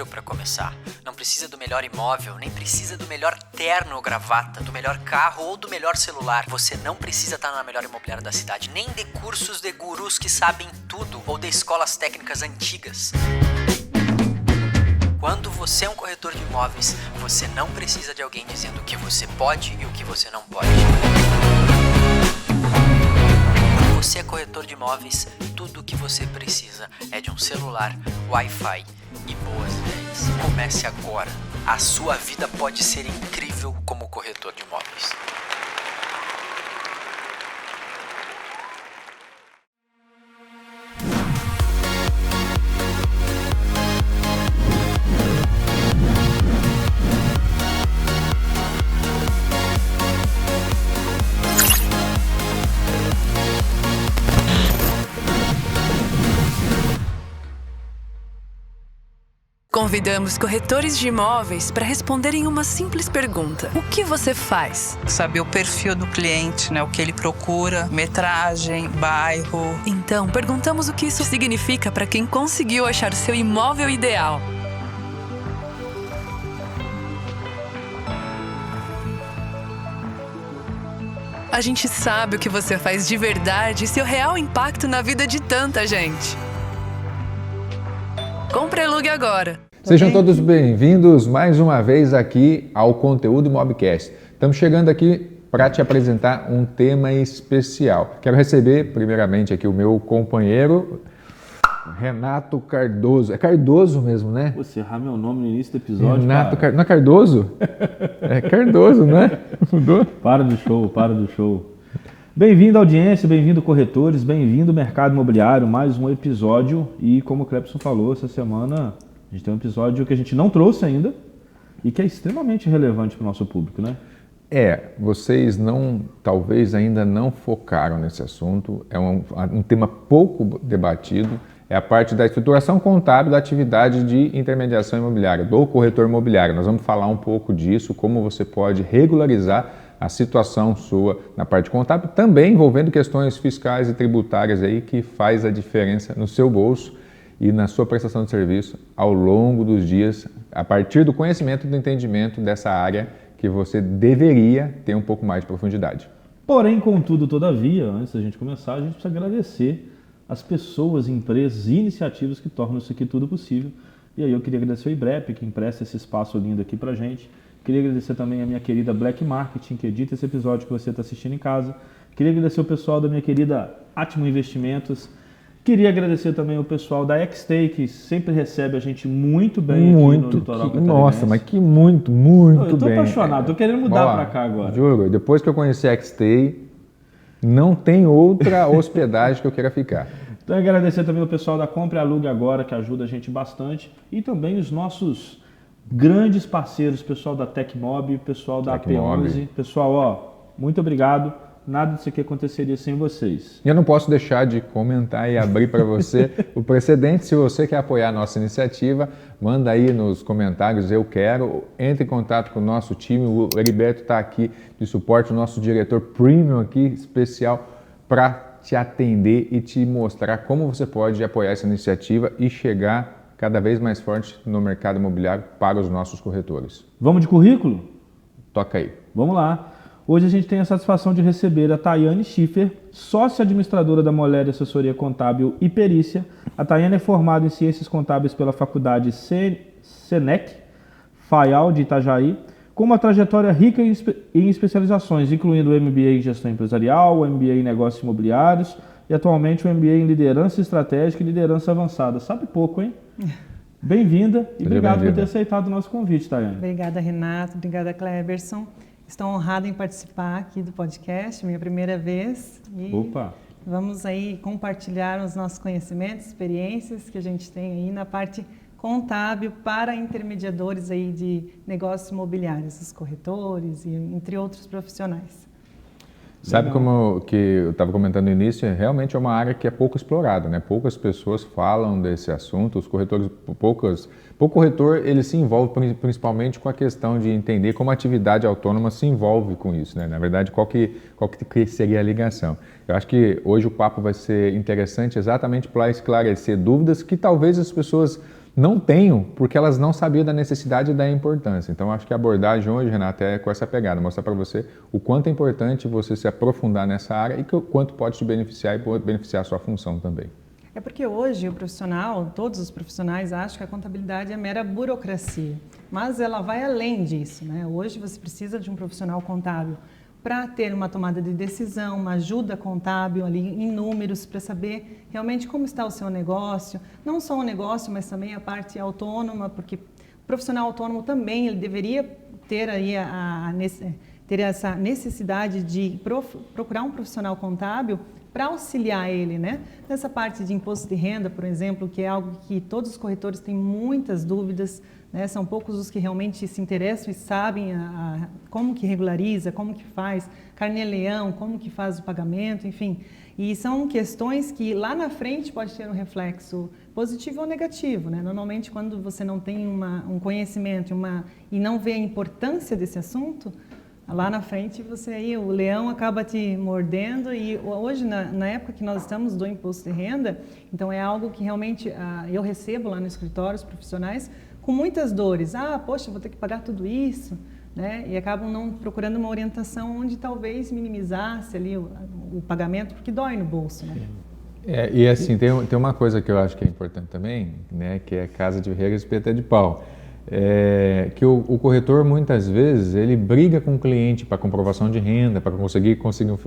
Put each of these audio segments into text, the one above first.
dinheiro para começar. Não precisa do melhor imóvel, nem precisa do melhor terno ou gravata, do melhor carro ou do melhor celular. Você não precisa estar na melhor imobiliária da cidade, nem de cursos de gurus que sabem tudo ou de escolas técnicas antigas. Quando você é um corretor de imóveis, você não precisa de alguém dizendo o que você pode e o que você não pode. Você é corretor de imóveis, tudo o que você precisa é de um celular, Wi-Fi e boas ideias. Comece agora. A sua vida pode ser incrível como corretor de imóveis. Convidamos corretores de imóveis para responderem uma simples pergunta. O que você faz? Saber o perfil do cliente, né? O que ele procura, metragem, bairro. Então, perguntamos o que isso significa para quem conseguiu achar seu imóvel ideal. A gente sabe o que você faz de verdade e seu real impacto na vida de tanta gente. Compre e alugue agora. Sejam todos bem-vindos mais uma vez aqui ao Conteúdo Mobcast. Estamos chegando aqui para te apresentar um tema especial. Quero receber primeiramente aqui o meu companheiro Renato Cardoso. É Cardoso mesmo, né? Você errar meu nome no início do episódio. Renato Não é Cardoso? É Cardoso, né? Mudou? Para do show. Bem-vindo audiência, bem-vindo corretores, bem-vindo mercado imobiliário, mais um episódio. E como o Clepson falou, essa semana a gente tem um episódio que a gente não trouxe ainda e que é extremamente relevante para o nosso público, né? Vocês talvez ainda não focaram nesse assunto, é um tema pouco debatido, é a parte da estruturação contábil da atividade de intermediação imobiliária, do corretor imobiliário. Nós vamos falar um pouco disso, como você pode regularizar a situação sua na parte contábil, também envolvendo questões fiscais e tributárias aí que faz a diferença no seu bolso e na sua prestação de serviço ao longo dos dias, a partir do conhecimento e do entendimento dessa área que você deveria ter um pouco mais de profundidade. Porém, contudo, todavia, antes da gente começar, a gente precisa agradecer as pessoas, empresas e iniciativas que tornam isso aqui tudo possível. E aí eu queria agradecer o IBREP, que empresta esse espaço lindo aqui pra gente. Queria agradecer também a minha querida Black Marketing, que edita esse episódio que você está assistindo em casa. Queria agradecer o pessoal da minha querida Atmo Investimentos. Queria agradecer também o pessoal da XTay, que sempre recebe a gente muito bem aqui no Litoral Catarinense. Nossa, mas que muito bem. Eu tô apaixonado, tô querendo mudar para cá agora. Juro, depois que eu conheci a XTay, não tem outra hospedagem que eu queira ficar. Então agradecer também o pessoal da Compre e Alugue Agora, que ajuda a gente bastante. E também os nossos grandes parceiros, pessoal da Tecmob, pessoal da AP11. Pessoal, muito obrigado. Nada disso aqui aconteceria sem vocês. Eu não posso deixar de comentar e abrir para você o precedente. Se você quer apoiar a nossa iniciativa, manda aí nos comentários, eu quero. Entre em contato com o nosso time. O Heriberto está aqui de suporte, o nosso diretor premium aqui, especial, para te atender e te mostrar como você pode apoiar essa iniciativa e chegar cada vez mais forte no mercado imobiliário para os nossos corretores. Vamos de currículo? Toca aí. Vamos lá. Hoje a gente tem a satisfação de receber a Tayane Schiffer, sócia administradora da Moleri Assessoria Contábil e Perícia. A Tayane é formada em Ciências Contábeis pela Faculdade Senec, FAIAL de Itajaí, com uma trajetória rica em especializações, incluindo o MBA em Gestão Empresarial, o MBA em Negócios Imobiliários e atualmente o MBA em Liderança Estratégica e Liderança Avançada. Sabe pouco, hein? Bem-vinda e obrigado por ter aceitado o nosso convite, Tayane. Obrigada, Renato. Obrigada, Cleberson. Estou honrada em participar aqui do podcast, minha primeira vez. E vamos aí compartilhar os nossos conhecimentos, experiências que a gente tem aí na parte contábil para intermediadores aí de negócios imobiliários, os corretores e entre outros profissionais. Sabe como que eu estava comentando no início, realmente é uma área que é pouco explorada, né? Poucas pessoas falam desse assunto, os corretores, pouco corretor ele se envolve principalmente com a questão de entender como a atividade autônoma se envolve com isso, né? Na verdade, qual que seria a ligação? Eu acho que hoje o papo vai ser interessante exatamente para esclarecer dúvidas que talvez as pessoas Não tenho, porque elas não sabiam da necessidade e da importância. Então, acho que a abordagem hoje, Renata, é com essa pegada, mostrar para você o quanto é importante você se aprofundar nessa área e o quanto pode te beneficiar e beneficiar a sua função também. É porque hoje o profissional, todos os profissionais acham que a contabilidade é mera burocracia, mas ela vai além disso, né? Hoje você precisa de um profissional contábil para ter uma tomada de decisão, uma ajuda contábil ali em números para saber realmente como está o seu negócio, não só o negócio, mas também a parte autônoma, porque o profissional autônomo também ele deveria ter aí ter essa necessidade de procurar um profissional contábil para auxiliar ele, né? Nessa parte de imposto de renda, por exemplo, que é algo que todos os corretores têm muitas dúvidas, né? São poucos os que realmente se interessam e sabem como que regulariza, como que faz, carnê-leão, como que faz o pagamento, enfim. E são questões que lá na frente pode ter um reflexo positivo ou negativo, né? Normalmente quando você não tem um conhecimento e não vê a importância desse assunto, lá na frente o leão acaba te mordendo e hoje, na época que nós estamos do imposto de renda, então é algo que realmente eu recebo lá no escritório, os profissionais, com muitas dores. Poxa, vou ter que pagar tudo isso, né? E acabam não procurando uma orientação onde talvez minimizasse ali o pagamento, porque dói no bolso, né? E assim, tem uma coisa que eu acho que é importante também, né? Que é casa de regra e espeta de pau. Que o corretor muitas vezes ele briga com o cliente para comprovação de renda, para conseguir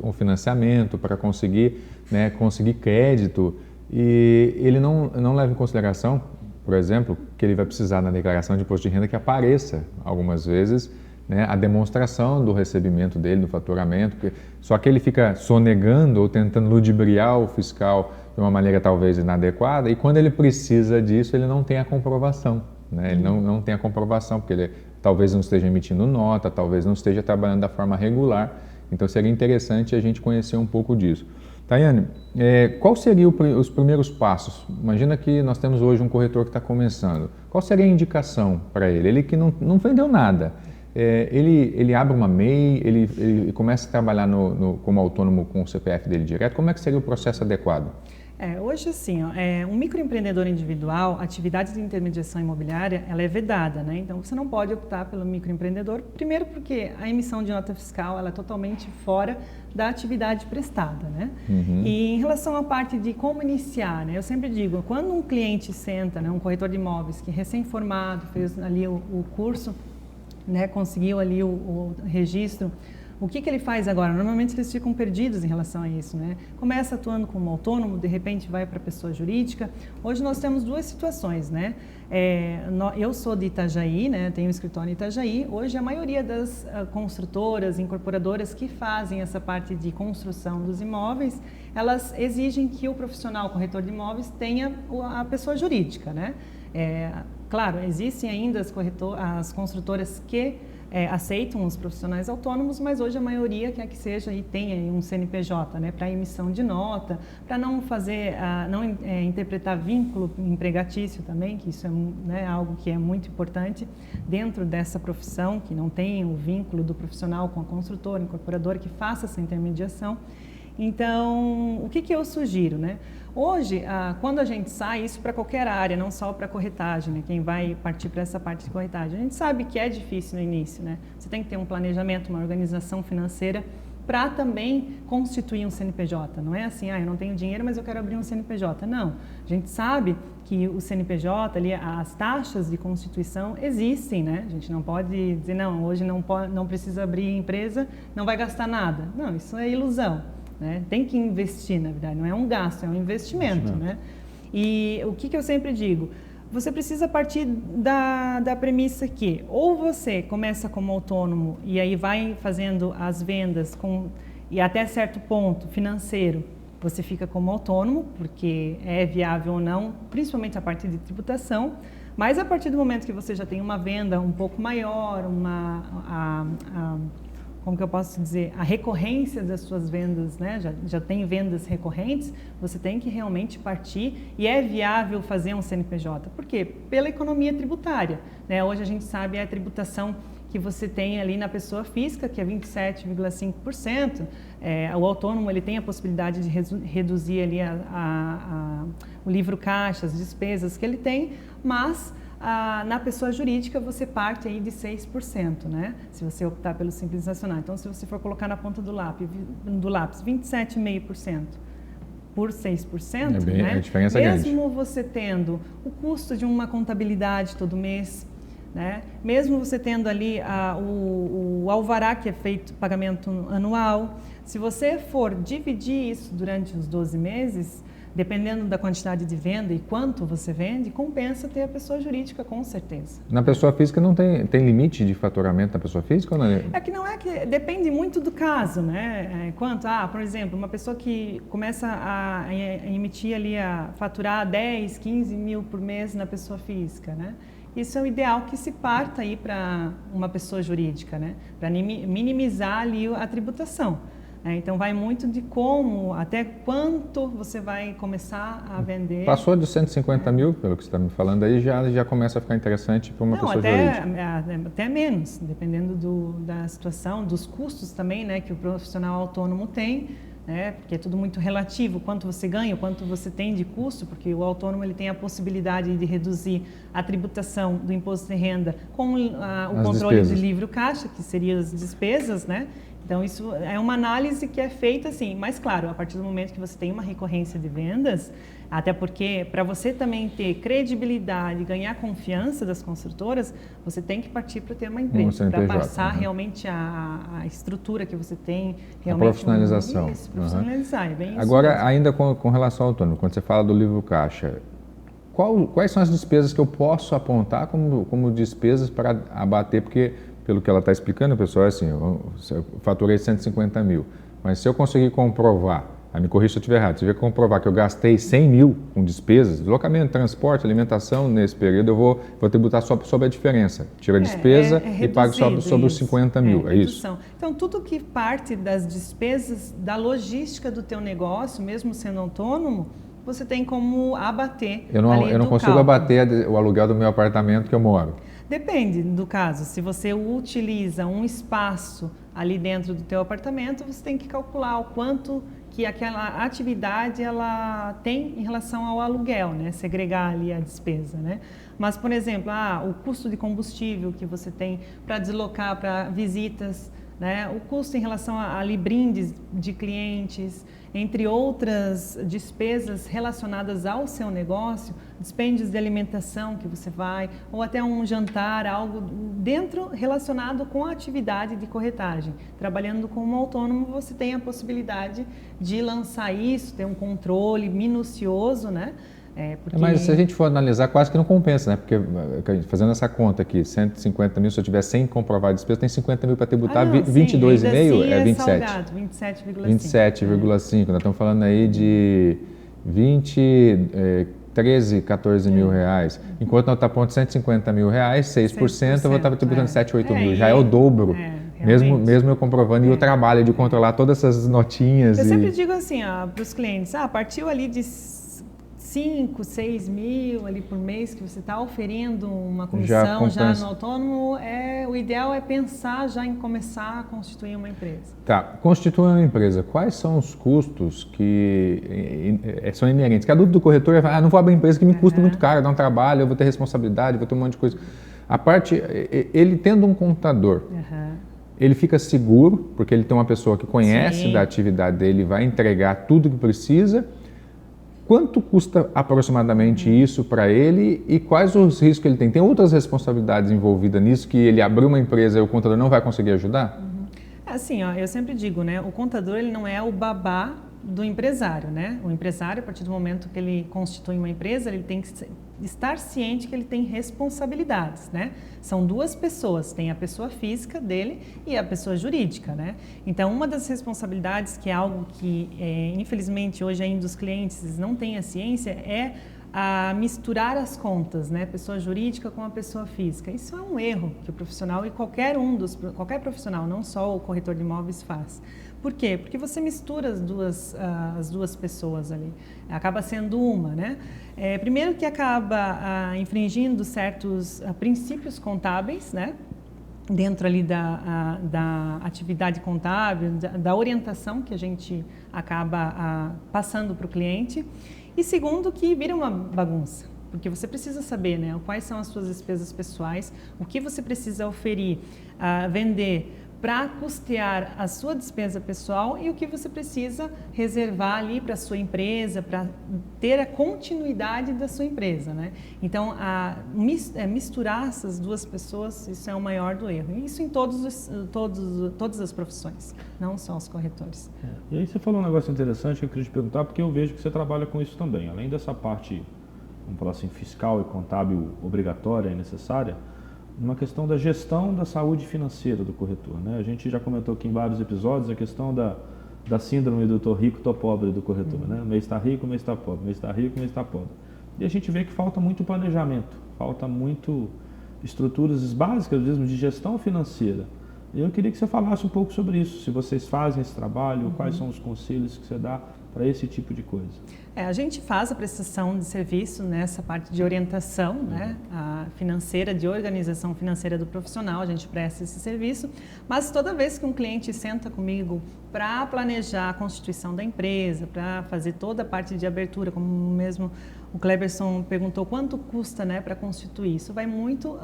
um financiamento, para conseguir crédito, e ele não leva em consideração, por exemplo, que ele vai precisar na declaração de imposto de renda que apareça algumas vezes, né, a demonstração do recebimento dele, do faturamento, só que ele fica sonegando ou tentando ludibriar o fiscal de uma maneira talvez inadequada, e quando ele precisa disso ele não tem a comprovação. Ele não tem a comprovação, porque ele talvez não esteja emitindo nota, talvez não esteja trabalhando da forma regular. Então, seria interessante a gente conhecer um pouco disso. Tayane, qual seriam os primeiros passos? Imagina que nós temos hoje um corretor que está começando. Qual seria a indicação para ele? Ele que não vendeu nada. Ele abre uma MEI, ele começa a trabalhar como autônomo com o CPF dele direto. Como é que seria o processo adequado? Hoje, assim, um microempreendedor individual, a atividade de intermediação imobiliária, ela é vedada, né? Então, você não pode optar pelo microempreendedor, primeiro porque a emissão de nota fiscal ela é totalmente fora da atividade prestada, né? Uhum. E em relação à parte de como iniciar, né? Eu sempre digo, quando um cliente senta, né, um corretor de imóveis que é recém-formado, fez ali o curso, né, conseguiu ali o registro, o que ele faz agora? Normalmente eles ficam perdidos em relação a isso, né? Começa atuando como autônomo, de repente vai para pessoa jurídica. Hoje nós temos duas situações, né? Eu sou de Itajaí, né? Tenho um escritório em Itajaí. Hoje a maioria das construtoras, incorporadoras que fazem essa parte de construção dos imóveis, elas exigem que o profissional corretor de imóveis tenha a pessoa jurídica, né? Claro, existem ainda as construtoras que aceitam os profissionais autônomos, mas hoje a maioria quer que seja e tenha um CNPJ, né, para emissão de nota, para não fazer, interpretar vínculo empregatício também, que isso é, né, algo que é muito importante dentro dessa profissão, que não tem o vínculo do profissional com a construtora, incorporadora, que faça essa intermediação. Então, o que eu sugiro, né? Hoje, quando a gente sai, isso para qualquer área, não só para corretagem, né? Quem vai partir para essa parte de corretagem, a gente sabe que é difícil no início, né? Você tem que ter um planejamento, uma organização financeira para também constituir um CNPJ. Não é assim, eu não tenho dinheiro, mas eu quero abrir um CNPJ. Não, a gente sabe que o CNPJ, ali, as taxas de constituição existem, né? A gente não pode dizer, não, hoje não precisa abrir empresa, não vai gastar nada. Não, isso é ilusão. Né? Tem que investir, na verdade, não é um gasto, é um investimento. Né? E o que eu sempre digo, você precisa partir da premissa que ou você começa como autônomo e aí vai fazendo as vendas e até certo ponto financeiro, você fica como autônomo, porque é viável ou não, principalmente a parte de tributação, mas a partir do momento que você já tem uma venda um pouco maior, como que eu posso dizer, a recorrência das suas vendas, né? Já tem vendas recorrentes, você tem que realmente partir e é viável fazer um CNPJ. Por quê? Pela economia tributária. Né? Hoje a gente sabe a tributação que você tem ali na pessoa física, que é 27,5%. O autônomo ele tem a possibilidade de reduzir ali o livro caixa, as despesas que ele tem, mas na pessoa jurídica você parte aí de 6%, né? Se você optar pelo Simples Nacional. Então, se você for colocar na ponta do lápis 27,5% por 6%, né? A diferença é grande. Mesmo você tendo o custo de uma contabilidade todo mês, né? Mesmo você tendo ali o alvará, que é feito pagamento anual, se você for dividir isso durante os 12 meses, dependendo da quantidade de venda e quanto você vende, compensa ter a pessoa jurídica, com certeza. Na pessoa física não tem limite de faturamento na pessoa física? Ou não? É que depende muito do caso, né? Por exemplo, uma pessoa que começa a emitir ali, a faturar 10, 15 mil por mês na pessoa física, né? Isso é o ideal que se parta aí para uma pessoa jurídica, né? Para minimizar ali a tributação. Então, vai muito de como, até quanto você vai começar a vender. Passou de 150 mil, pelo que você está me falando aí, já começa a ficar interessante para uma pessoa jurídica. Até menos, dependendo da situação, dos custos também, né, que o profissional autônomo tem, né, porque é tudo muito relativo, quanto você ganha, quanto você tem de custo, porque o autônomo ele tem a possibilidade de reduzir a tributação do imposto de renda com o controle de livro caixa, que seriam as despesas, né? Então, isso é uma análise que é feita assim, mas claro, a partir do momento que você tem uma recorrência de vendas, até porque para você também ter credibilidade, ganhar confiança das construtoras, você tem que partir para ter uma empresa, para passar realmente a estrutura que você tem. Realmente a profissionalização. Isso, profissionalizar, é bem isso. Agora, ainda com relação ao autônomo, quando você fala do livro caixa, quais são as despesas que eu posso apontar como despesas para abater, porque... Pelo que ela está explicando, pessoal, é assim, eu faturei 150 mil, mas se eu conseguir comprovar, me corrija se eu estiver errado, se eu comprovar que eu gastei 100 mil com despesas, deslocamento, transporte, alimentação nesse período, eu vou tributar só sobre a diferença. Tira a despesa e pago sobre os 50 mil, é isso? Então, tudo que parte das despesas da logística do teu negócio, mesmo sendo autônomo, você tem como abater. Eu não consigo abater o aluguel do meu apartamento que eu moro. Depende do caso. Se você utiliza um espaço ali dentro do teu apartamento, você tem que calcular o quanto que aquela atividade ela tem em relação ao aluguel, né? Segregar ali a despesa, né? Mas, por exemplo, o custo de combustível que você tem para deslocar para visitas, né? O custo em relação a brindes de clientes, entre outras despesas relacionadas ao seu negócio, dispêndios de alimentação que você vai, ou até um jantar, algo dentro relacionado com a atividade de corretagem. Trabalhando como autônomo, você tem a possibilidade de lançar isso, ter um controle minucioso, né? Mas se a gente for analisar, quase que não compensa, né? Porque fazendo essa conta aqui, 150 mil, se eu tiver 100 comprovar despesa, tem 50 mil para tributar, 22,5 é 27. Salgado, 27,5. 27,5. Nós estamos falando aí de 13, 14 mil reais. Enquanto nós estamos pondo 150 mil reais, 6%, eu vou estar tributando 7, 8 mil. Já é o dobro. Mesmo eu comprovando, e o trabalho de controlar todas essas notinhas. Eu sempre digo assim, para os clientes, partiu ali de 5, 6 mil ali por mês que você está oferindo uma comissão já no autônomo, o ideal é pensar já em começar a constituir uma empresa. Tá, constituir uma empresa, quais são os custos que são inerentes? Porque a dúvida do corretor é, não vou abrir empresa que me custa muito caro, dá um trabalho, eu vou ter responsabilidade, vou ter um monte de coisa. A parte, ele tendo um contador, ele fica seguro, porque ele tem uma pessoa que conhece da atividade dele, vai entregar tudo que precisa. Quanto custa aproximadamente isso para ele e quais os riscos que ele tem? Tem outras responsabilidades envolvidas nisso que ele abriu uma empresa e o contador não vai conseguir ajudar? Assim, eu sempre digo, né? O contador ele não é o babá do empresário, né? O empresário, a partir do momento que ele constitui uma empresa, ele tem que estar ciente que ele tem responsabilidades, né? São duas pessoas, tem a pessoa física dele e a pessoa jurídica, né? Então, uma das responsabilidades, que é algo que, infelizmente, hoje ainda os clientes não têm a ciência, é a misturar as contas, né? Pessoa jurídica com a pessoa física. Isso é um erro que o profissional e qualquer profissional, não só o corretor de imóveis, faz. Por quê? Porque você mistura as duas pessoas ali. Acaba sendo uma, né? Primeiro que acaba infringindo certos princípios contábeis, né? dentro ali da atividade contábil, da orientação que a gente acaba passando para o cliente. E segundo, que vira uma bagunça, porque você precisa saber, né, quais são as suas despesas pessoais, o que você precisa oferir, vender para custear a sua despesa pessoal e o que você precisa reservar ali para a sua empresa, para ter a continuidade da sua empresa, né? Então, misturar essas duas pessoas, isso é o maior do erro. E isso em todas as profissões, não só os corretores. E aí você falou um negócio interessante que eu queria te perguntar, porque eu vejo que você trabalha com isso também. Além dessa parte, vamos falar assim, fiscal e contábil obrigatória e necessária, uma questão da gestão da saúde financeira do corretor, né? A gente já comentou aqui em vários episódios a questão da síndrome do tô rico, tô pobre do corretor, né? Mês está rico, mês está pobre, mês está rico, mês está pobre. E a gente vê que falta muito planejamento, falta muito estruturas básicas mesmo de gestão financeira. E eu queria que você falasse um pouco sobre isso, se vocês fazem esse trabalho, quais são os conselhos que você dá para esse tipo de coisa. A gente faz a prestação de serviço nessa parte de orientação, né, a financeira, de organização financeira do profissional, a gente presta esse serviço, mas toda vez que um cliente senta comigo para planejar a constituição da empresa, para fazer toda a parte de abertura, como mesmo o Cleberson perguntou quanto custa, né, para constituir, isso vai muito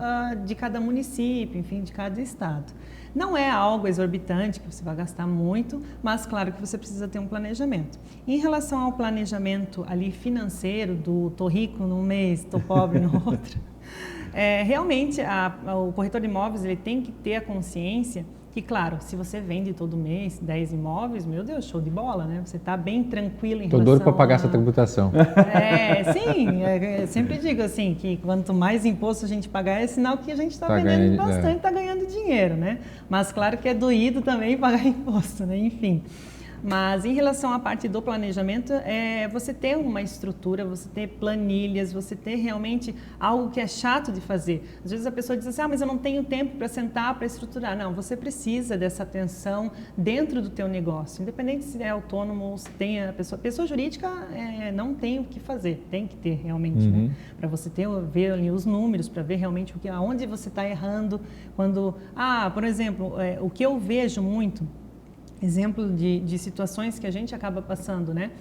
de cada município, enfim, de cada estado. Não é algo exorbitante, que você vai gastar muito, mas claro que você precisa ter um planejamento. Em relação ao planejamento ali financeiro, do tô rico num mês, tô pobre no outro, realmente o corretor de imóveis ele tem que ter a consciência que, claro, se você vende todo mês 10 imóveis, meu Deus, show de bola, né? Você está bem tranquilo em relação... Tô doido para pagar essa tributação. Sim, eu sempre digo assim, que quanto mais imposto a gente pagar, é sinal que a gente está vendendo bastante, está ganhando dinheiro, né? Mas claro que é doído também pagar imposto, né? Enfim. Mas em relação à parte do planejamento, você ter uma estrutura, você ter planilhas, você ter realmente algo que é chato de fazer. Às vezes a pessoa diz assim, mas eu não tenho tempo para sentar, para estruturar. Não, você precisa dessa atenção dentro do teu negócio. Independente se é autônomo ou se tem a pessoa jurídica, não tem o que fazer, tem que ter realmente, né? Para você ver ali os números, para ver realmente aonde você está errando. Quando, por exemplo, o que eu vejo muito, exemplo de situações que a gente acaba passando, né?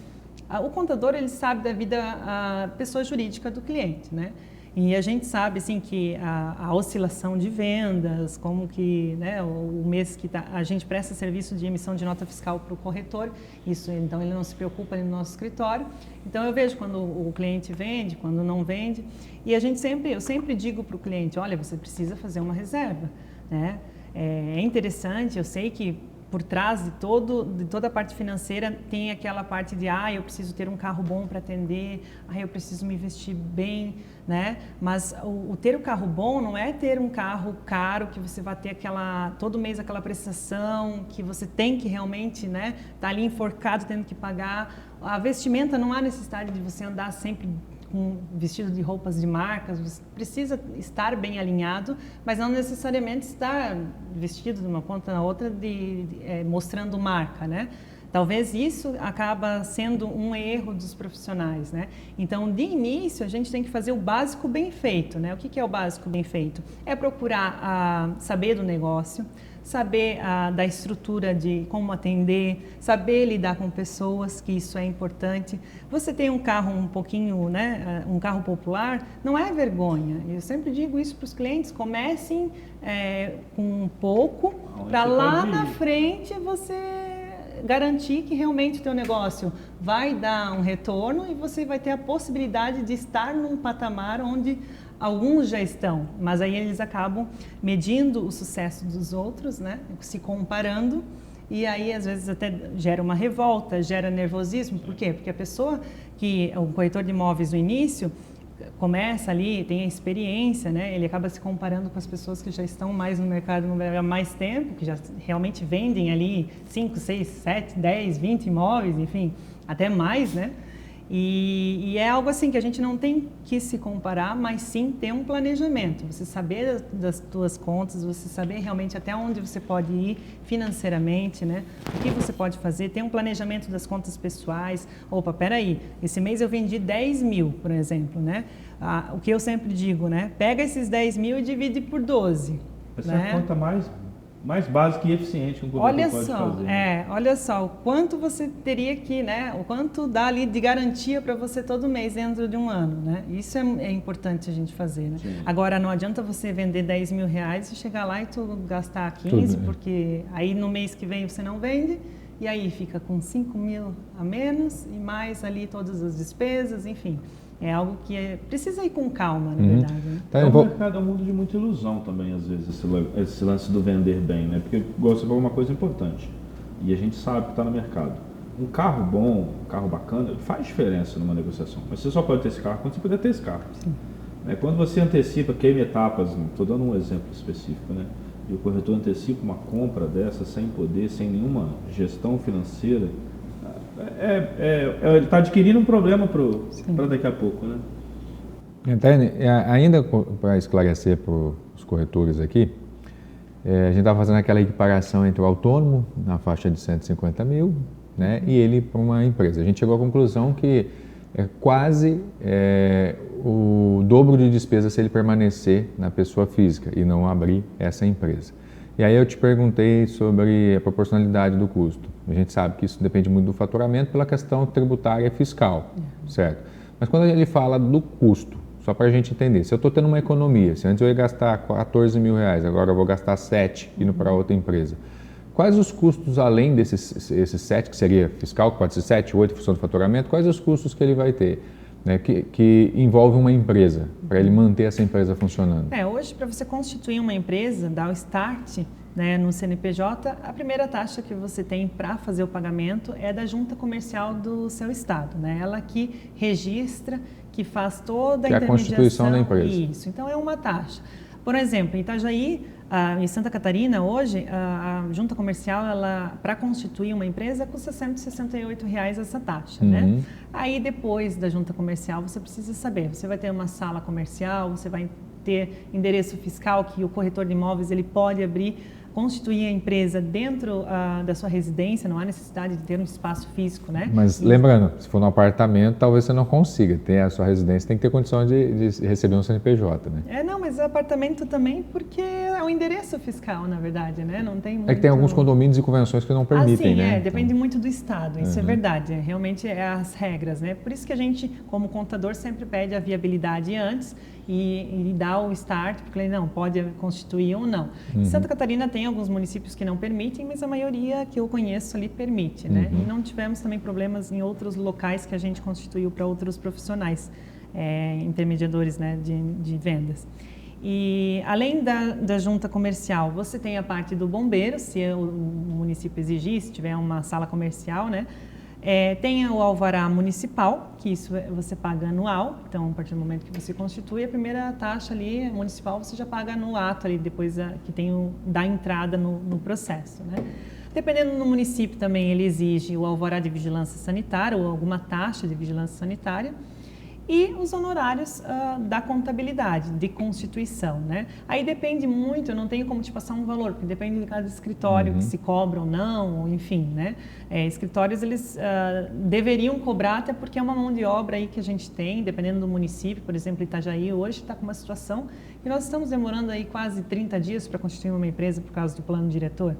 O contador, ele sabe da vida a pessoa jurídica do cliente, né? E a gente sabe, assim, que a oscilação de vendas, como que, né, o mês que a gente presta serviço de emissão de nota fiscal para o corretor, isso, então, ele não se preocupa ali no nosso escritório. Então, eu vejo quando o cliente vende, quando não vende, e eu sempre digo para o cliente, olha, você precisa fazer uma reserva, né? É interessante, eu sei que por trás de toda a parte financeira tem aquela parte de eu preciso ter um carro bom para atender, eu preciso me vestir bem, né? Mas o ter o carro bom não é ter um carro caro que você vai ter todo mês aquela prestação que você tem que realmente, né, tá ali enforcado tendo que pagar. A vestimenta não há necessidade de você andar sempre com vestido de roupas de marcas, você precisa estar bem alinhado, mas não necessariamente estar vestido de uma ponta na outra mostrando marca, né? Talvez isso acaba sendo um erro dos profissionais, né? Então, de início, a gente tem que fazer o básico bem feito, né? O que é o básico bem feito? É procurar saber do negócio, saber da estrutura de como atender, saber lidar com pessoas, que isso é importante. Você tem um carro um pouquinho, né, um carro popular, não é vergonha. Eu sempre digo isso para os clientes, comecem com um pouco, para lá na frente você garantir que realmente o teu negócio vai dar um retorno e você vai ter a possibilidade de estar num patamar onde alguns já estão, mas aí eles acabam medindo o sucesso dos outros, né? Se comparando, e aí às vezes até gera uma revolta, gera nervosismo. Por quê? Porque a pessoa o corretor de imóveis no início começa ali, tem a experiência, né? Ele acaba se comparando com as pessoas que já estão mais no mercado há mais tempo, que já realmente vendem ali 5, 6, 7, 10, 20 imóveis, enfim, até mais, né? E é algo assim que a gente não tem que se comparar, mas sim ter um planejamento. Você saber das suas contas, você saber realmente até onde você pode ir financeiramente, né? O que você pode fazer, ter um planejamento das contas pessoais. Opa, peraí, esse mês eu vendi 10 mil, por exemplo, né? O que eu sempre digo, né? Pega esses 10 mil e divide por 12. Essa é a conta mais básica e eficiente que um corretor pode fazer. Olha só, o quanto você teria que, né? O quanto dá ali de garantia para você todo mês dentro de um ano, né? Isso é importante a gente fazer, né? Agora, não adianta você vender 10 mil reais e chegar lá e tu gastar 15, porque aí no mês que vem você não vende, e aí fica com 5 mil a menos e mais ali todas as despesas, enfim. É algo que precisa ir com calma, na verdade. Né? O mercado é um mundo de muita ilusão também, às vezes, esse lance do vender bem, né? Porque você falou uma coisa importante, e a gente sabe que está no mercado. Um carro bom, um carro bacana, faz diferença numa negociação, mas você só pode ter esse carro quando você puder ter esse carro. Sim. Quando você antecipa, queima etapas, estou dando um exemplo específico, né? E o corretor antecipa uma compra dessa sem poder, sem nenhuma gestão financeira, ele está adquirindo um problema para daqui a pouco, né? Então, ainda para esclarecer para os corretores aqui, a gente estava fazendo aquela equiparação entre o autônomo, na faixa de 150 mil, né, e ele para uma empresa. A gente chegou à conclusão que é quase o dobro de despesa se ele permanecer na pessoa física e não abrir essa empresa. E aí eu te perguntei sobre a proporcionalidade do custo. A gente sabe que isso depende muito do faturamento pela questão tributária e fiscal, certo? Mas quando ele fala do custo, só para a gente entender, se eu estou tendo uma economia, se antes eu ia gastar 14 mil reais, agora eu vou gastar 7 indo para outra empresa, quais os custos além esses 7, que seria fiscal, que pode ser 7, 8 em função do faturamento, quais os custos que ele vai ter? Né, que envolve uma empresa, para ele manter essa empresa funcionando? Hoje, para você constituir uma empresa, dar o start, né, no CNPJ, a primeira taxa que você tem para fazer o pagamento é da junta comercial do seu estado, né? Ela que registra, que faz toda a intermediação. É a constituição da empresa. Isso, então é uma taxa. Por exemplo, em Itajaí, em Santa Catarina, hoje, a junta comercial, para constituir uma empresa, custa R$ 168 essa taxa, né? Aí, depois da junta comercial, você precisa saber, você vai ter uma sala comercial, você vai ter endereço fiscal, que o corretor de imóveis ele pode abrir, constituir a empresa dentro da sua residência, não há necessidade de ter um espaço físico, né? Mas lembrando, se for no apartamento, talvez você não consiga. Tem a sua residência, tem que ter condição de receber um CNPJ, né? Não, mas apartamento também, porque é o endereço fiscal, na verdade, né? Não tem muito... É que tem alguns condomínios e convenções que não permitem, sim, né? Depende muito do estado, isso é verdade. Realmente é as regras, né? Por isso que a gente, como contador, sempre pede a viabilidade antes e dá o start, porque ele não pode constituir ou não. Santa Catarina tem alguns municípios que não permitem, mas a maioria que eu conheço ali permite, né? E não tivemos também problemas em outros locais que a gente constituiu para outros profissionais, intermediadores, né, de vendas. E além da junta comercial, você tem a parte do bombeiro, se o município exigir, se tiver uma sala comercial, né? Tem o alvará municipal, que isso você paga anual, então a partir do momento que você constitui, a primeira taxa ali municipal você já paga no ato ali, depois que tem da entrada no processo, né? Dependendo do município também ele exige o alvará de vigilância sanitária ou alguma taxa de vigilância sanitária e os honorários da contabilidade, de constituição, né? Aí depende muito, eu não tenho como te passar um valor, porque depende de cada escritório que se cobra ou não, ou enfim, né? Escritórios, eles deveriam cobrar, até porque é uma mão de obra aí que a gente tem, dependendo do município, por exemplo, Itajaí hoje está com uma situação que nós estamos demorando aí quase 30 dias para constituir uma empresa por causa do plano diretor.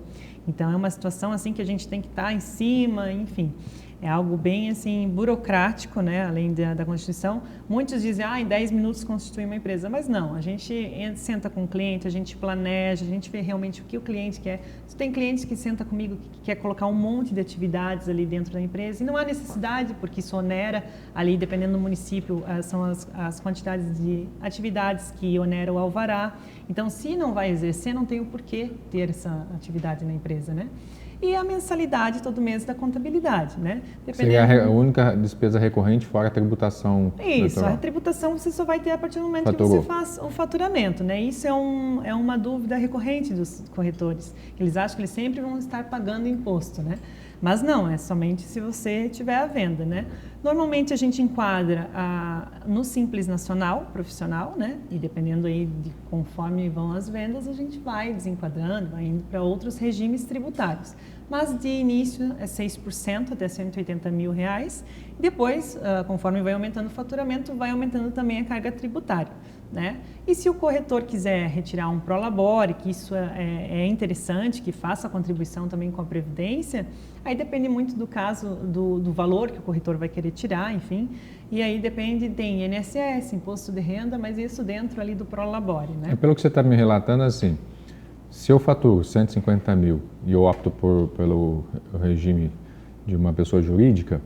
Então, é uma situação assim que a gente tem que estar em cima, enfim. É algo bem assim burocrático, né? Além da Constituição. Muitos dizem, em 10 minutos constitui uma empresa, mas não, a gente senta com o cliente, a gente planeja, a gente vê realmente o que o cliente quer. Tem clientes que sentam comigo que quer colocar um monte de atividades ali dentro da empresa e não há necessidade, porque isso onera ali, dependendo do município, são as quantidades de atividades que onera o alvará. Então, se não vai exercer, não tem o porquê ter essa atividade na empresa, né? E a mensalidade todo mês da contabilidade, né? Seria a única despesa recorrente fora a tributação. Isso, a tributação você só vai ter a partir do momento que você faz o faturamento, né? Isso é uma dúvida recorrente dos corretores. Eles acham que eles sempre vão estar pagando imposto, né? Mas não, é somente se você tiver a venda, né? Normalmente a gente enquadra no Simples Nacional, profissional, né? E dependendo aí de conforme vão as vendas, a gente vai desenquadrando, vai indo para outros regimes tributários. Mas de início é 6% até R$180 mil. Depois, conforme vai aumentando o faturamento, vai aumentando também a carga tributária. né? E se o corretor quiser retirar um prolabore, que isso é interessante, que faça a contribuição também com a Previdência, aí depende muito do caso, do valor que o corretor vai querer tirar, enfim. E aí depende, tem INSS, Imposto de Renda, mas isso dentro ali do prolabore, né? Pelo que você está me relatando, assim, se eu faturo 150 mil e eu opto pelo regime de uma pessoa jurídica,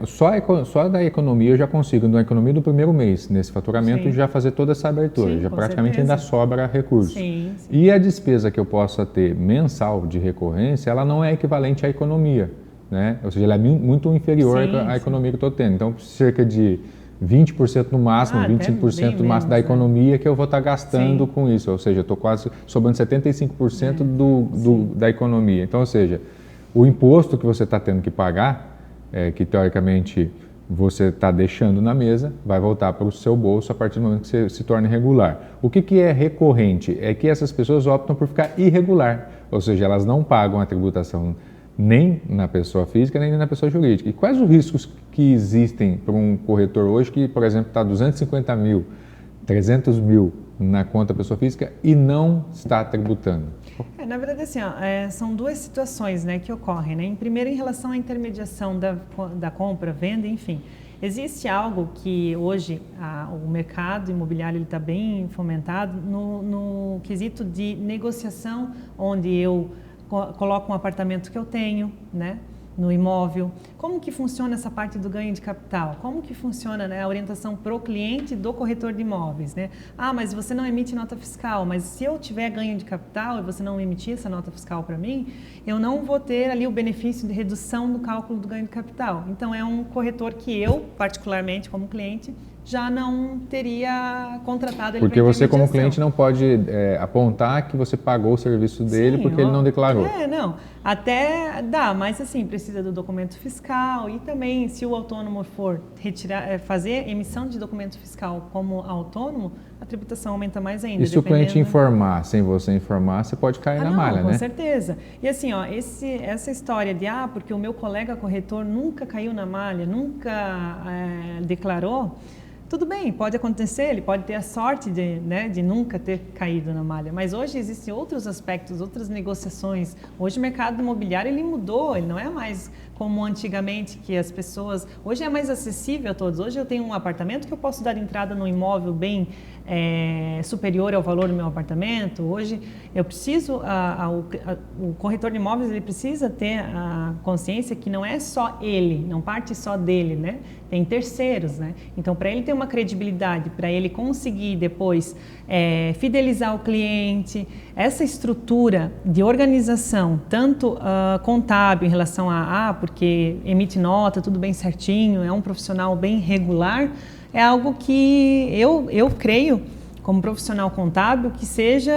só da economia eu já consigo, na economia do primeiro mês, nesse faturamento, Sim. já fazer toda essa abertura. Sim, já com praticamente certeza. ainda sobra recurso. Sim. E a despesa que eu possa ter mensal de recorrência, ela não é equivalente à economia, né? Ou seja, ela é muito inferior à economia que eu estou tendo. Então, cerca de 20% no máximo, 25% no máximo da economia que eu vou estar gastando com isso. Ou seja, eu estou quase sobrando 75% da economia. Então, ou seja, o imposto que você está tendo que pagar, que teoricamente você está deixando na mesa, vai voltar para o seu bolso a partir do momento que você se torna irregular. O que é recorrente? É que essas pessoas optam por ficar irregular, ou seja, elas não pagam a tributação nem na pessoa física, nem na pessoa jurídica. E quais os riscos que existem para um corretor hoje que, por exemplo, está 250 mil, 300 mil na conta pessoa física e não está tributando? Na verdade, assim, são duas situações, né, que ocorrem, né? Em primeiro, em relação à intermediação da compra, venda, enfim. Existe algo que hoje o mercado imobiliário está bem fomentado no quesito de negociação, onde eu coloco um apartamento que eu tenho, né, no imóvel. Como que funciona essa parte do ganho de capital? Como que funciona, né, a orientação para o cliente do corretor de imóveis, né? Ah, mas você não emite nota fiscal, mas se eu tiver ganho de capital e você não emitir essa nota fiscal para mim, eu não vou ter ali o benefício de redução do cálculo do ganho de capital. Então, é um corretor que eu, particularmente como cliente, já não teria contratado ele. Porque você, como cliente, não pode apontar que você pagou o serviço dele. Sim, porque ele não declarou. Não. Até dá, mas assim, precisa do documento fiscal e também, se o autônomo for fazer emissão de documento fiscal como autônomo, a tributação aumenta mais ainda. E se o cliente informar, sem você informar, você pode cair na malha, né? Com certeza. E assim, essa história de, porque o meu colega corretor nunca caiu na malha, nunca declarou, tudo bem, pode acontecer, ele pode ter a sorte de nunca ter caído na malha, mas hoje existem outros aspectos, outras negociações. Hoje o mercado imobiliário ele mudou, ele não é mais como antigamente que as pessoas... Hoje é mais acessível a todos. Hoje eu tenho um apartamento que eu posso dar entrada num imóvel bem superior ao valor do meu apartamento. Hoje eu preciso... o corretor de imóveis ele precisa ter a consciência que não é só ele, não parte só dele, né? Tem terceiros, né? Então, para ele ter uma credibilidade, para ele conseguir depois fidelizar o cliente, essa estrutura de organização, tanto contábil em relação porque emite nota, tudo bem certinho, é um profissional bem regular, é algo que eu creio, como profissional contábil, que seja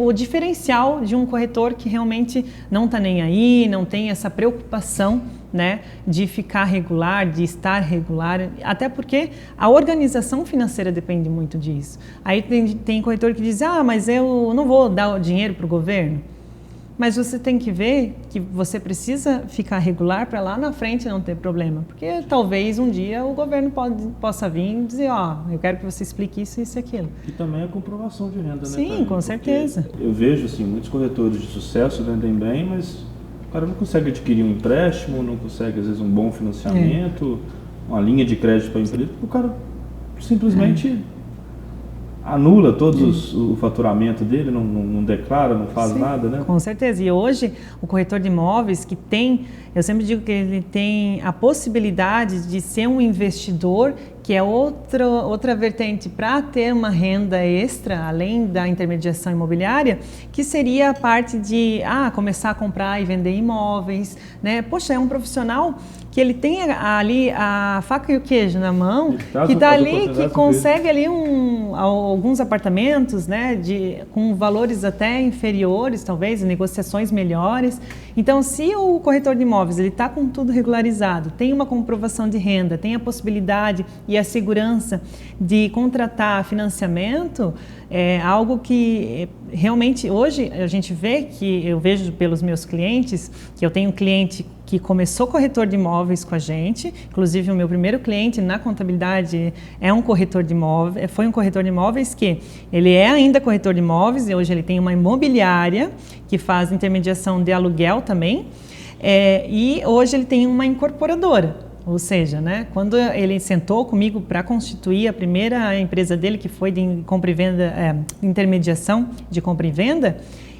o diferencial de um corretor que realmente não está nem aí, não tem essa preocupação, né, de ficar regular, de estar regular, até porque a organização financeira depende muito disso. Aí tem corretor que diz, mas eu não vou dar o dinheiro para o governo. Mas você tem que ver que você precisa ficar regular para lá na frente não ter problema. Porque talvez um dia o governo possa vir e dizer, eu quero que você explique isso, isso e aquilo. E também a comprovação de renda, né? Sim, com certeza. Eu vejo, assim, muitos corretores de sucesso vendem bem, mas o cara não consegue adquirir um empréstimo, não consegue, às vezes, um bom financiamento, uma linha de crédito para a empresa. O cara simplesmente... anula o faturamento dele, não declara, não faz nada, né? Com certeza. E hoje, o corretor de imóveis que eu sempre digo que ele tem a possibilidade de ser um investidor, que é outra vertente para ter uma renda extra, além da intermediação imobiliária, que seria a parte de começar a comprar e vender imóveis, né? Poxa, é um profissional que ele tem ali a faca e o queijo na mão, que está ali, que consegue ali alguns apartamentos, né, com valores até inferiores, talvez, negociações melhores. Então, se o corretor de imóveis ele está com tudo regularizado, tem uma comprovação de renda, tem a possibilidade e a segurança de contratar financiamento, é algo que realmente hoje a gente vê, que eu vejo pelos meus clientes, que eu tenho um cliente que começou corretor de imóveis com a gente. Inclusive, o meu primeiro cliente na contabilidade é um corretor de imóveis, foi um corretor de imóveis que ele é ainda corretor de imóveis e hoje ele tem uma imobiliária que faz intermediação de aluguel também. E hoje ele tem uma incorporadora. Ou seja, né, quando ele sentou comigo para constituir a primeira empresa dele, que foi de compra e venda, intermediação de compra e venda,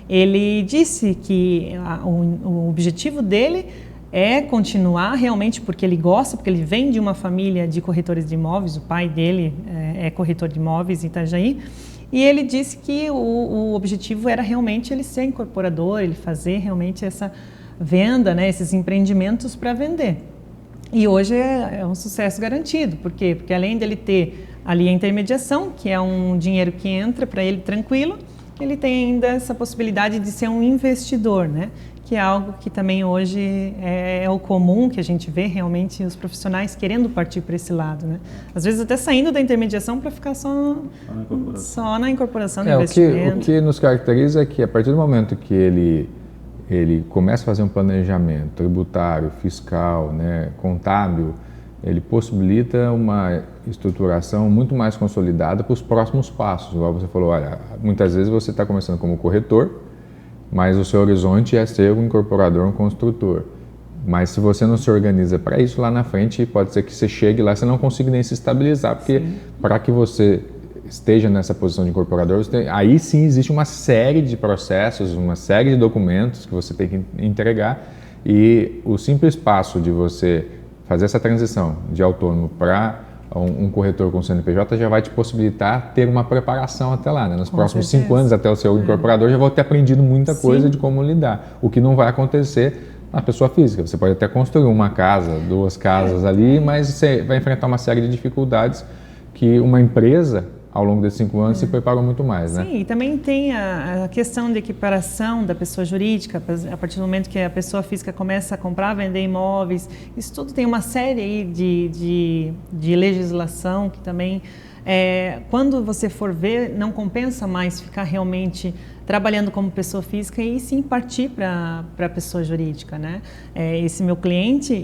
ele disse que o objetivo dele é continuar realmente porque ele gosta, porque ele vem de uma família de corretores de imóveis, o pai dele é corretor de imóveis em Itajaí, e ele disse que o objetivo era realmente ele ser incorporador, ele fazer realmente essa venda, né, esses empreendimentos para vender. E hoje é um sucesso garantido. Por quê? Porque além dele ter ali a intermediação, que é um dinheiro que entra para ele tranquilo, ele tem ainda essa possibilidade de ser um investidor, né? Que é algo que também hoje é o comum, que a gente vê realmente os profissionais querendo partir para esse lado, né? Às vezes até saindo da intermediação para ficar só na incorporação do investimento. O que nos caracteriza é que a partir do momento que ele começa a fazer um planejamento tributário, fiscal, né, contábil, ele possibilita uma estruturação muito mais consolidada para os próximos passos. Igual você falou, olha, muitas vezes você está começando como corretor, mas o seu horizonte é ser um incorporador, um construtor. Mas se você não se organiza para isso lá na frente, pode ser que você chegue lá e você não consiga nem se estabilizar, porque para que você esteja nessa posição de incorporador, aí sim existe uma série de processos, uma série de documentos que você tem que entregar, e o simples passo de você fazer essa transição de autônomo para um corretor com CNPJ já vai te possibilitar ter uma preparação até lá, né? Nos próximos 5 anos até o seu incorporador já vou ter aprendido muita coisa de como lidar, o que não vai acontecer na pessoa física. Você pode até construir uma casa, 2 casas ali, mas você vai enfrentar uma série de dificuldades que uma empresa ao longo desses 5 anos se preparou muito mais, né? Sim, e também tem a questão de equiparação da pessoa jurídica, a partir do momento que a pessoa física começa a comprar, vender imóveis, isso tudo tem uma série aí de legislação que também, quando você for ver, não compensa mais ficar realmente trabalhando como pessoa física e sim partir para a pessoa jurídica, né? Esse meu cliente,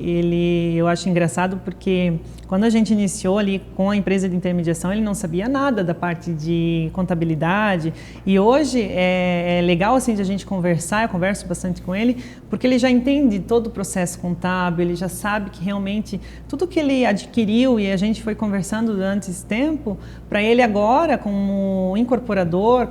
eu acho engraçado porque quando a gente iniciou ali com a empresa de intermediação, ele não sabia nada da parte de contabilidade, e hoje é legal assim de a gente conversar, eu converso bastante com ele, porque ele já entende todo o processo contábil, ele já sabe que realmente tudo que ele adquiriu e a gente foi conversando durante esse tempo, para ele agora como incorporador,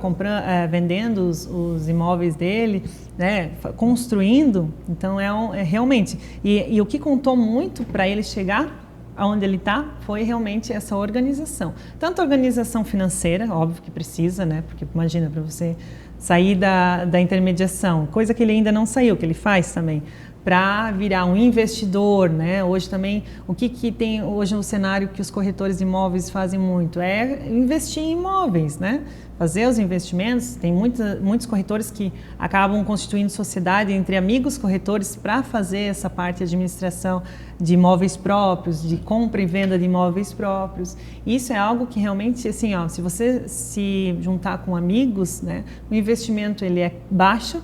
vendendo os imóveis dele, né, construindo, então realmente, e o que contou muito para ele chegar aonde ele está foi realmente essa organização, tanto a organização financeira, óbvio que precisa, né, porque imagina, para você sair da intermediação, coisa que ele ainda não saiu, que ele faz também, para virar um investidor, né? Hoje também, o que tem hoje no cenário que os corretores de imóveis fazem muito é investir em imóveis, né? Fazer os investimentos. Tem muitos corretores que acabam constituindo sociedade entre amigos corretores para fazer essa parte de administração de imóveis próprios, de compra e venda de imóveis próprios. Isso é algo que realmente, assim, ó, se você se juntar com amigos, né? O investimento ele é baixo,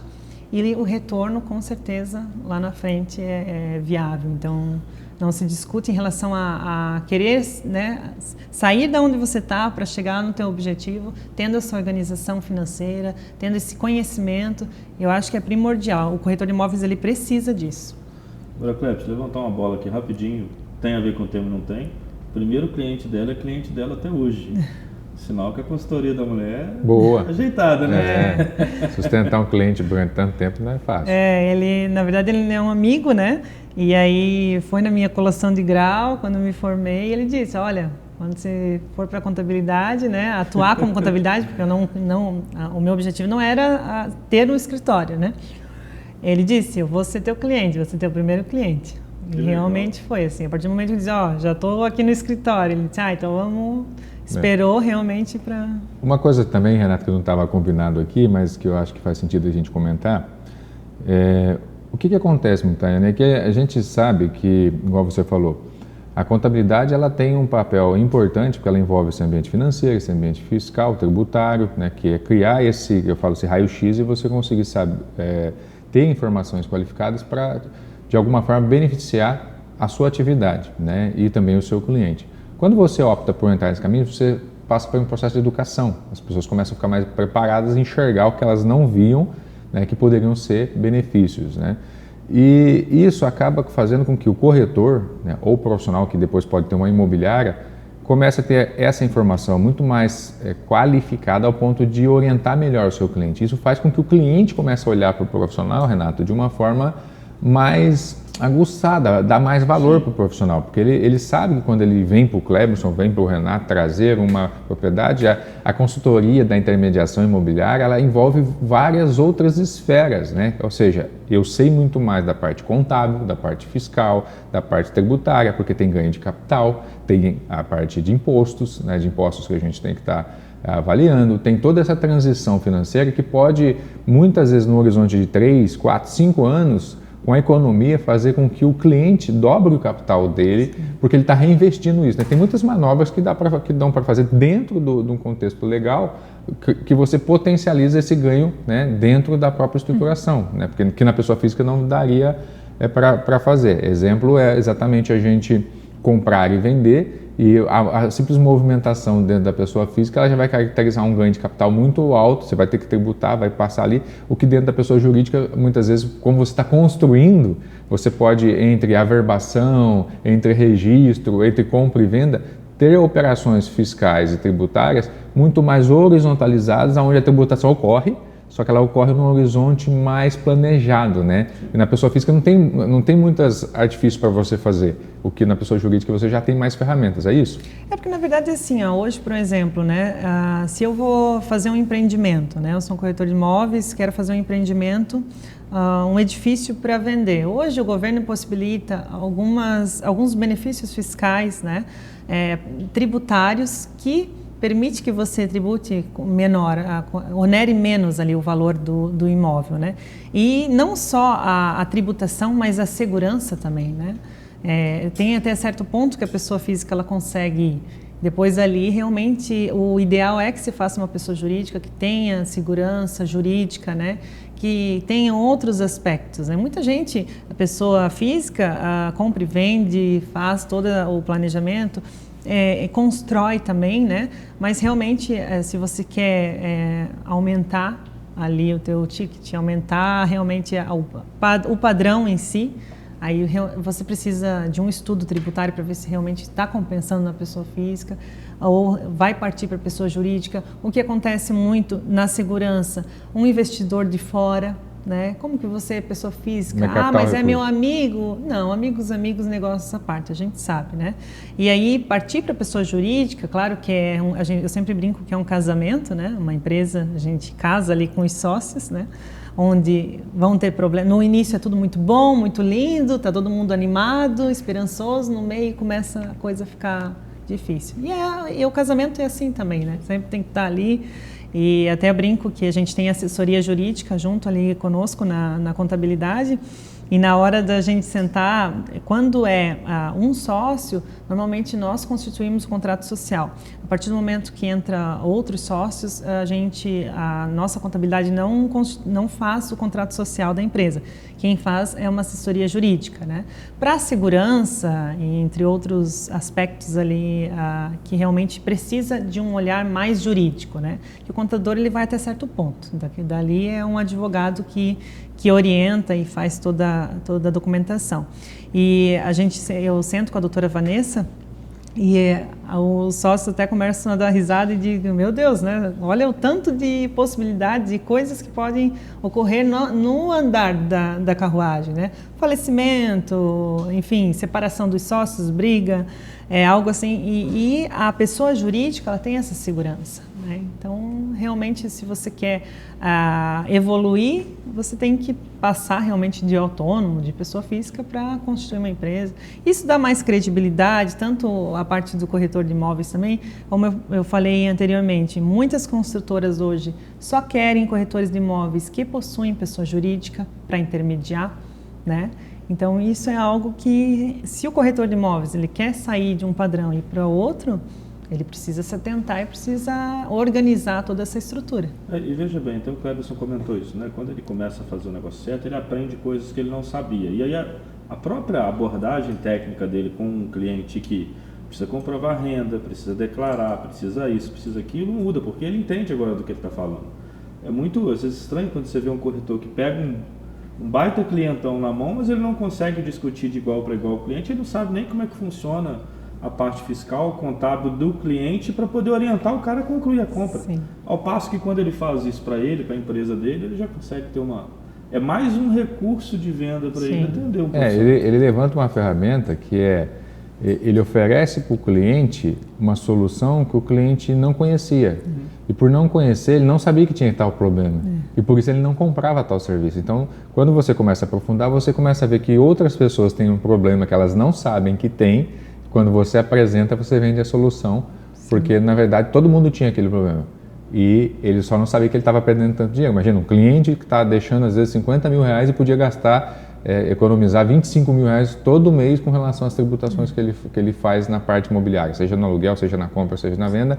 e o retorno, com certeza, lá na frente é viável. Então, não se discute em relação a querer, né, sair da onde você está para chegar no teu objetivo, tendo essa organização financeira, tendo esse conhecimento. Eu acho que é primordial. O corretor de imóveis, ele precisa disso. Agora, Cleber, levantar uma bola aqui rapidinho. Tem a ver com o tema ou não tem? O primeiro cliente dela é cliente dela até hoje. Sinal que a consultoria da mulher é ajeitada, né? Sustentar um cliente durante tanto tempo não é fácil. Ele, na verdade, ele é um amigo, né? E aí foi na minha colação de grau, quando eu me formei, ele disse, olha, quando você for para a contabilidade, né, atuar como contabilidade, porque o meu objetivo não era ter um escritório, né? Ele disse, eu vou ser teu cliente, vou ser teu primeiro cliente. E realmente foi assim, a partir do momento que ele disse, já estou aqui no escritório, ele disse, então vamos... Esperou realmente para... Uma coisa também, Renato, que não estava combinado aqui, mas que eu acho que faz sentido a gente comentar, o que acontece, Tayane, é que a gente sabe que, igual você falou, a contabilidade ela tem um papel importante, porque ela envolve esse ambiente financeiro, esse ambiente fiscal, tributário, né, que é criar esse raio-x e você conseguir ter informações qualificadas para de alguma forma, beneficiar a sua atividade, né? E também o seu cliente. Quando você opta por entrar nesse caminho, você passa por um processo de educação. As pessoas começam a ficar mais preparadas a enxergar o que elas não viam, né, que poderiam ser benefícios, né? E isso acaba fazendo com que o corretor, né, ou o profissional que depois pode ter uma imobiliária, comece a ter essa informação muito mais qualificada ao ponto de orientar melhor o seu cliente. Isso faz com que o cliente comece a olhar para o profissional, Renato, de uma forma mais aguçada, dá mais valor para o profissional, porque ele sabe que quando ele vem para o Cleberson, vem para o Renato trazer uma propriedade, a consultoria da intermediação imobiliária, ela envolve várias outras esferas, né? Ou seja, eu sei muito mais da parte contábil, da parte fiscal, da parte tributária, porque tem ganho de capital, tem a parte de impostos, né, de impostos que a gente tem que estar avaliando, tem toda essa transição financeira que pode, muitas vezes no horizonte de 3, 4, 5 anos, com a economia, fazer com que o cliente dobre o capital dele, porque ele está reinvestindo isso, né? Tem muitas manobras que dão para fazer dentro de um contexto legal, que você potencializa esse ganho, né, dentro da própria estruturação, né? Porque que na pessoa física não daria para fazer. Exemplo é exatamente a gente comprar e vender, e a simples movimentação dentro da pessoa física, ela já vai caracterizar um ganho de capital muito alto, você vai ter que tributar, vai passar ali, o que dentro da pessoa jurídica, muitas vezes, como você está construindo, você pode, entre averbação, entre registro, entre compra e venda, ter operações fiscais e tributárias muito mais horizontalizadas, onde a tributação ocorre, só que ela ocorre num horizonte mais planejado, né? E na pessoa física não tem muitos artifícios para você fazer, o que na pessoa jurídica você já tem mais ferramentas, é isso? É porque, na verdade, assim, hoje, por exemplo, né, se eu vou fazer um empreendimento, né, eu sou um corretor de imóveis, quero fazer um empreendimento, um edifício para vender. Hoje o governo possibilita alguns benefícios fiscais, né, tributários que permite que você tribute menor, onere menos ali o valor do imóvel, né? E não só a tributação, mas a segurança também, né? Tem até certo ponto que a pessoa física ela consegue, depois ali realmente o ideal é que se faça uma pessoa jurídica que tenha segurança jurídica, né? Que tenha outros aspectos, né? Muita gente, a pessoa física compra e vende, faz todo o planejamento, constrói também, né? Mas realmente, se você quer aumentar ali o teu ticket, aumentar realmente o padrão em si, aí você precisa de um estudo tributário para ver se realmente está compensando na pessoa física ou vai partir para a pessoa jurídica. O que acontece muito na segurança, um investidor de fora, né? Como que você é pessoa física? Mas é meu amigo? Não, amigos, negócios à parte, a gente sabe, né? E aí partir para a pessoa jurídica, claro que eu sempre brinco que é um casamento, né? Uma empresa, a gente casa ali com os sócios, né? Onde vão ter problemas. No início é tudo muito bom, muito lindo, tá todo mundo animado, esperançoso, no meio começa a coisa a ficar difícil. E o casamento é assim também, né? Sempre tem que estar ali. E até brinco que a gente tem assessoria jurídica junto ali conosco na contabilidade, e na hora da gente sentar, quando é um sócio, normalmente nós constituímos o contrato social. A partir do momento que entra outros sócios, a nossa contabilidade não faz o contrato social da empresa. Quem faz é uma assessoria jurídica, né? Para a segurança, entre outros aspectos ali, que realmente precisa de um olhar mais jurídico, né? Que o contador ele vai até certo ponto. Dali é um advogado que orienta e faz toda a documentação. E eu sento com a doutora Vanessa e os sócios até começam a dar risada e dizem, meu Deus, né? Olha o tanto de possibilidades e coisas que podem ocorrer no andar da carruagem, né? Falecimento, enfim, separação dos sócios, briga, algo assim. E a pessoa jurídica, ela tem essa segurança, né? Então, realmente, se você quer evoluir, você tem que passar realmente de autônomo, de pessoa física, para constituir uma empresa. Isso dá mais credibilidade, tanto a parte do corretor de imóveis também, como eu falei anteriormente, muitas construtoras hoje só querem corretores de imóveis que possuem pessoa jurídica para intermediar, né? Então, isso é algo que, se o corretor de imóveis ele quer sair de um padrão e ir para outro, ele precisa se atentar e precisa organizar toda essa estrutura. E veja bem, então o Cleberson comentou isso, né? Quando ele começa a fazer o negócio certo, ele aprende coisas que ele não sabia. E aí a própria abordagem técnica dele com um cliente que precisa comprovar renda, precisa declarar, precisa isso, precisa aquilo, muda, porque ele entende agora do que ele está falando. É muito, às vezes, estranho quando você vê um corretor que pega um baita clientão na mão, mas ele não consegue discutir de igual para igual com o cliente, ele não sabe nem como é que funciona a parte fiscal, contábil do cliente para poder orientar o cara a concluir a compra. Sim. Ao passo que quando ele faz isso para ele, para a empresa dele, ele já consegue ter é mais um recurso de venda para ele entender um processo. Ele levanta uma ferramenta que ele oferece para o cliente uma solução que o cliente não conhecia. E por não conhecer, ele não sabia que tinha tal problema. E por isso ele não comprava tal serviço. Então, quando você começa a aprofundar, você começa a ver que outras pessoas têm um problema que elas não sabem que tem. Quando você apresenta, você vende a solução. Porque, na verdade, todo mundo tinha aquele problema. E ele só não sabia que ele estava perdendo tanto dinheiro. Imagina, um cliente que está deixando, às vezes, 50 mil reais e podia gastar, economizar 25 mil reais todo mês com relação às tributações que ele faz na parte imobiliária, seja no aluguel, seja na compra, seja na venda.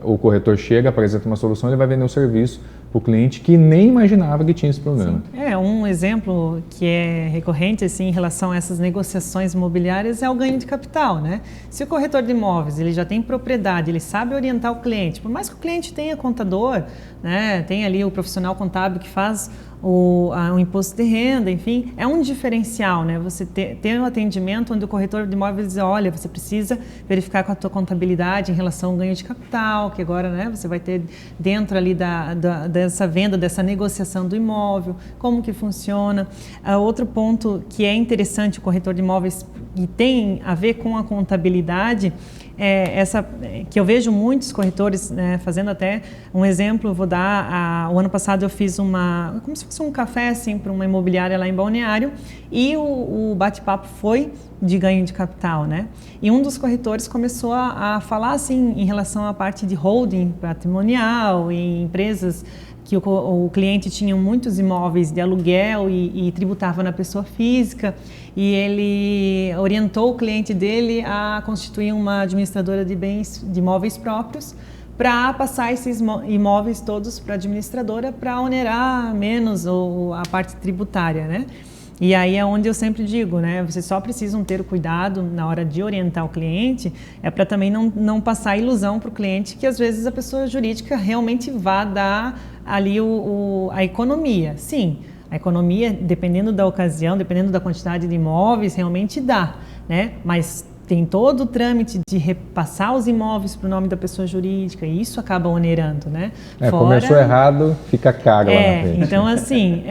O corretor chega, apresenta uma solução, ele vai vender um serviço para o cliente que nem imaginava que tinha esse problema. Sim. Um exemplo que é recorrente assim, em relação a essas negociações imobiliárias é o ganho de capital, né? Se o corretor de imóveis ele já tem propriedade, ele sabe orientar o cliente, por mais que o cliente tenha contador, né, tem ali o profissional contábil que faz o imposto de renda, enfim, é um diferencial, né? Você ter um atendimento onde o corretor de imóveis diz, olha, você precisa verificar com a tua contabilidade em relação ao ganho de capital, que agora, né, você vai ter dentro ali dessa venda, dessa negociação do imóvel, como que funciona. Outro ponto que é interessante o corretor de imóveis e tem a ver com a contabilidade, que eu vejo muitos corretores, né, fazendo até um exemplo, vou dar, o ano passado eu fiz como se fosse um café assim, para uma imobiliária lá em Balneário e o bate-papo foi de ganho de capital, né? E um dos corretores começou a falar assim em relação à parte de holding patrimonial em empresas que o cliente tinha muitos imóveis de aluguel e tributava na pessoa física, e ele orientou o cliente dele a constituir uma administradora de imóveis próprios para passar esses imóveis todos para a administradora para onerar menos a parte tributária, né? E aí é onde eu sempre digo, né? Vocês só precisam ter o cuidado na hora de orientar o cliente, para também não passar ilusão para o cliente que às vezes a pessoa jurídica realmente vá dar ali a economia. Sim, a economia, dependendo da ocasião, dependendo da quantidade de imóveis, realmente dá, né? Mas tem todo o trâmite de repassar os imóveis para o nome da pessoa jurídica e isso acaba onerando, né? Começou errado, fica caro lá na frente. Então assim,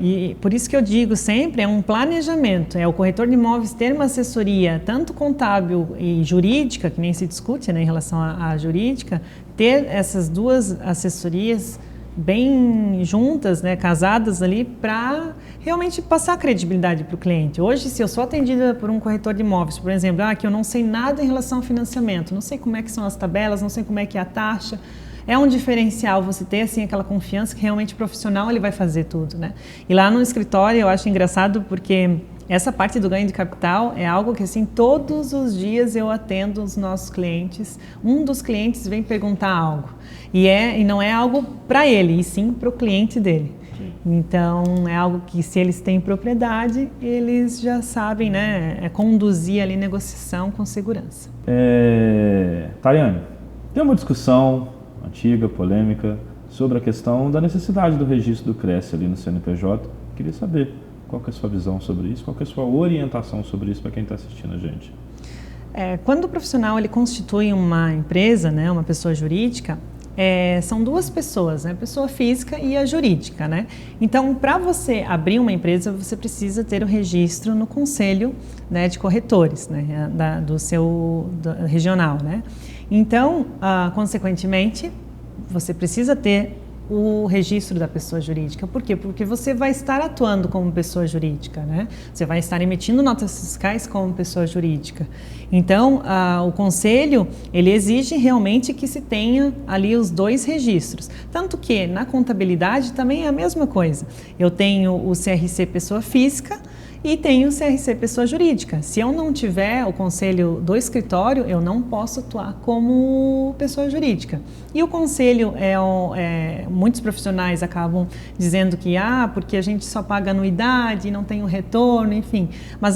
e por isso que eu digo sempre, é um planejamento, o corretor de imóveis ter uma assessoria, tanto contábil e jurídica, que nem se discute, né, em relação à jurídica, ter essas duas assessorias bem juntas, né, casadas ali, para realmente passar credibilidade para o cliente. Hoje, se eu sou atendida por um corretor de imóveis, por exemplo, que eu não sei nada em relação ao financiamento, não sei como é que são as tabelas, não sei como é que é a taxa, é um diferencial você ter assim aquela confiança que realmente o profissional ele vai fazer tudo, né? E lá no escritório eu acho engraçado porque essa parte do ganho de capital é algo que assim todos os dias eu atendo os nossos clientes. Um dos clientes vem perguntar algo e não é algo para ele, e sim para o cliente dele. Então é algo que se eles têm propriedade, eles já sabem, né, conduzir ali negociação com segurança. Tayane, tem uma discussão antiga, polêmica, sobre a questão da necessidade do registro do CRES ali no CNPJ. Queria saber qual que é a sua visão sobre isso, qual que é a sua orientação sobre isso para quem está assistindo a gente. Quando o profissional ele constitui uma empresa, né, uma pessoa jurídica, são duas pessoas, né, a pessoa física e a jurídica, né? Então, para você abrir uma empresa, você precisa ter o registro no conselho, né, de corretores, né, do seu regional, né? Então, consequentemente, você precisa ter o registro da pessoa jurídica. Por quê? Porque você vai estar atuando como pessoa jurídica, né? Você vai estar emitindo notas fiscais como pessoa jurídica. Então, o conselho, ele exige realmente que se tenha ali os dois registros. Tanto que na contabilidade também é a mesma coisa. Eu tenho o CRC pessoa física E tem o CRC pessoa jurídica. Se eu não tiver o conselho do escritório, eu não posso atuar como pessoa jurídica. E o conselho, muitos profissionais acabam dizendo que porque a gente só paga anuidade, não tem o retorno, enfim. Mas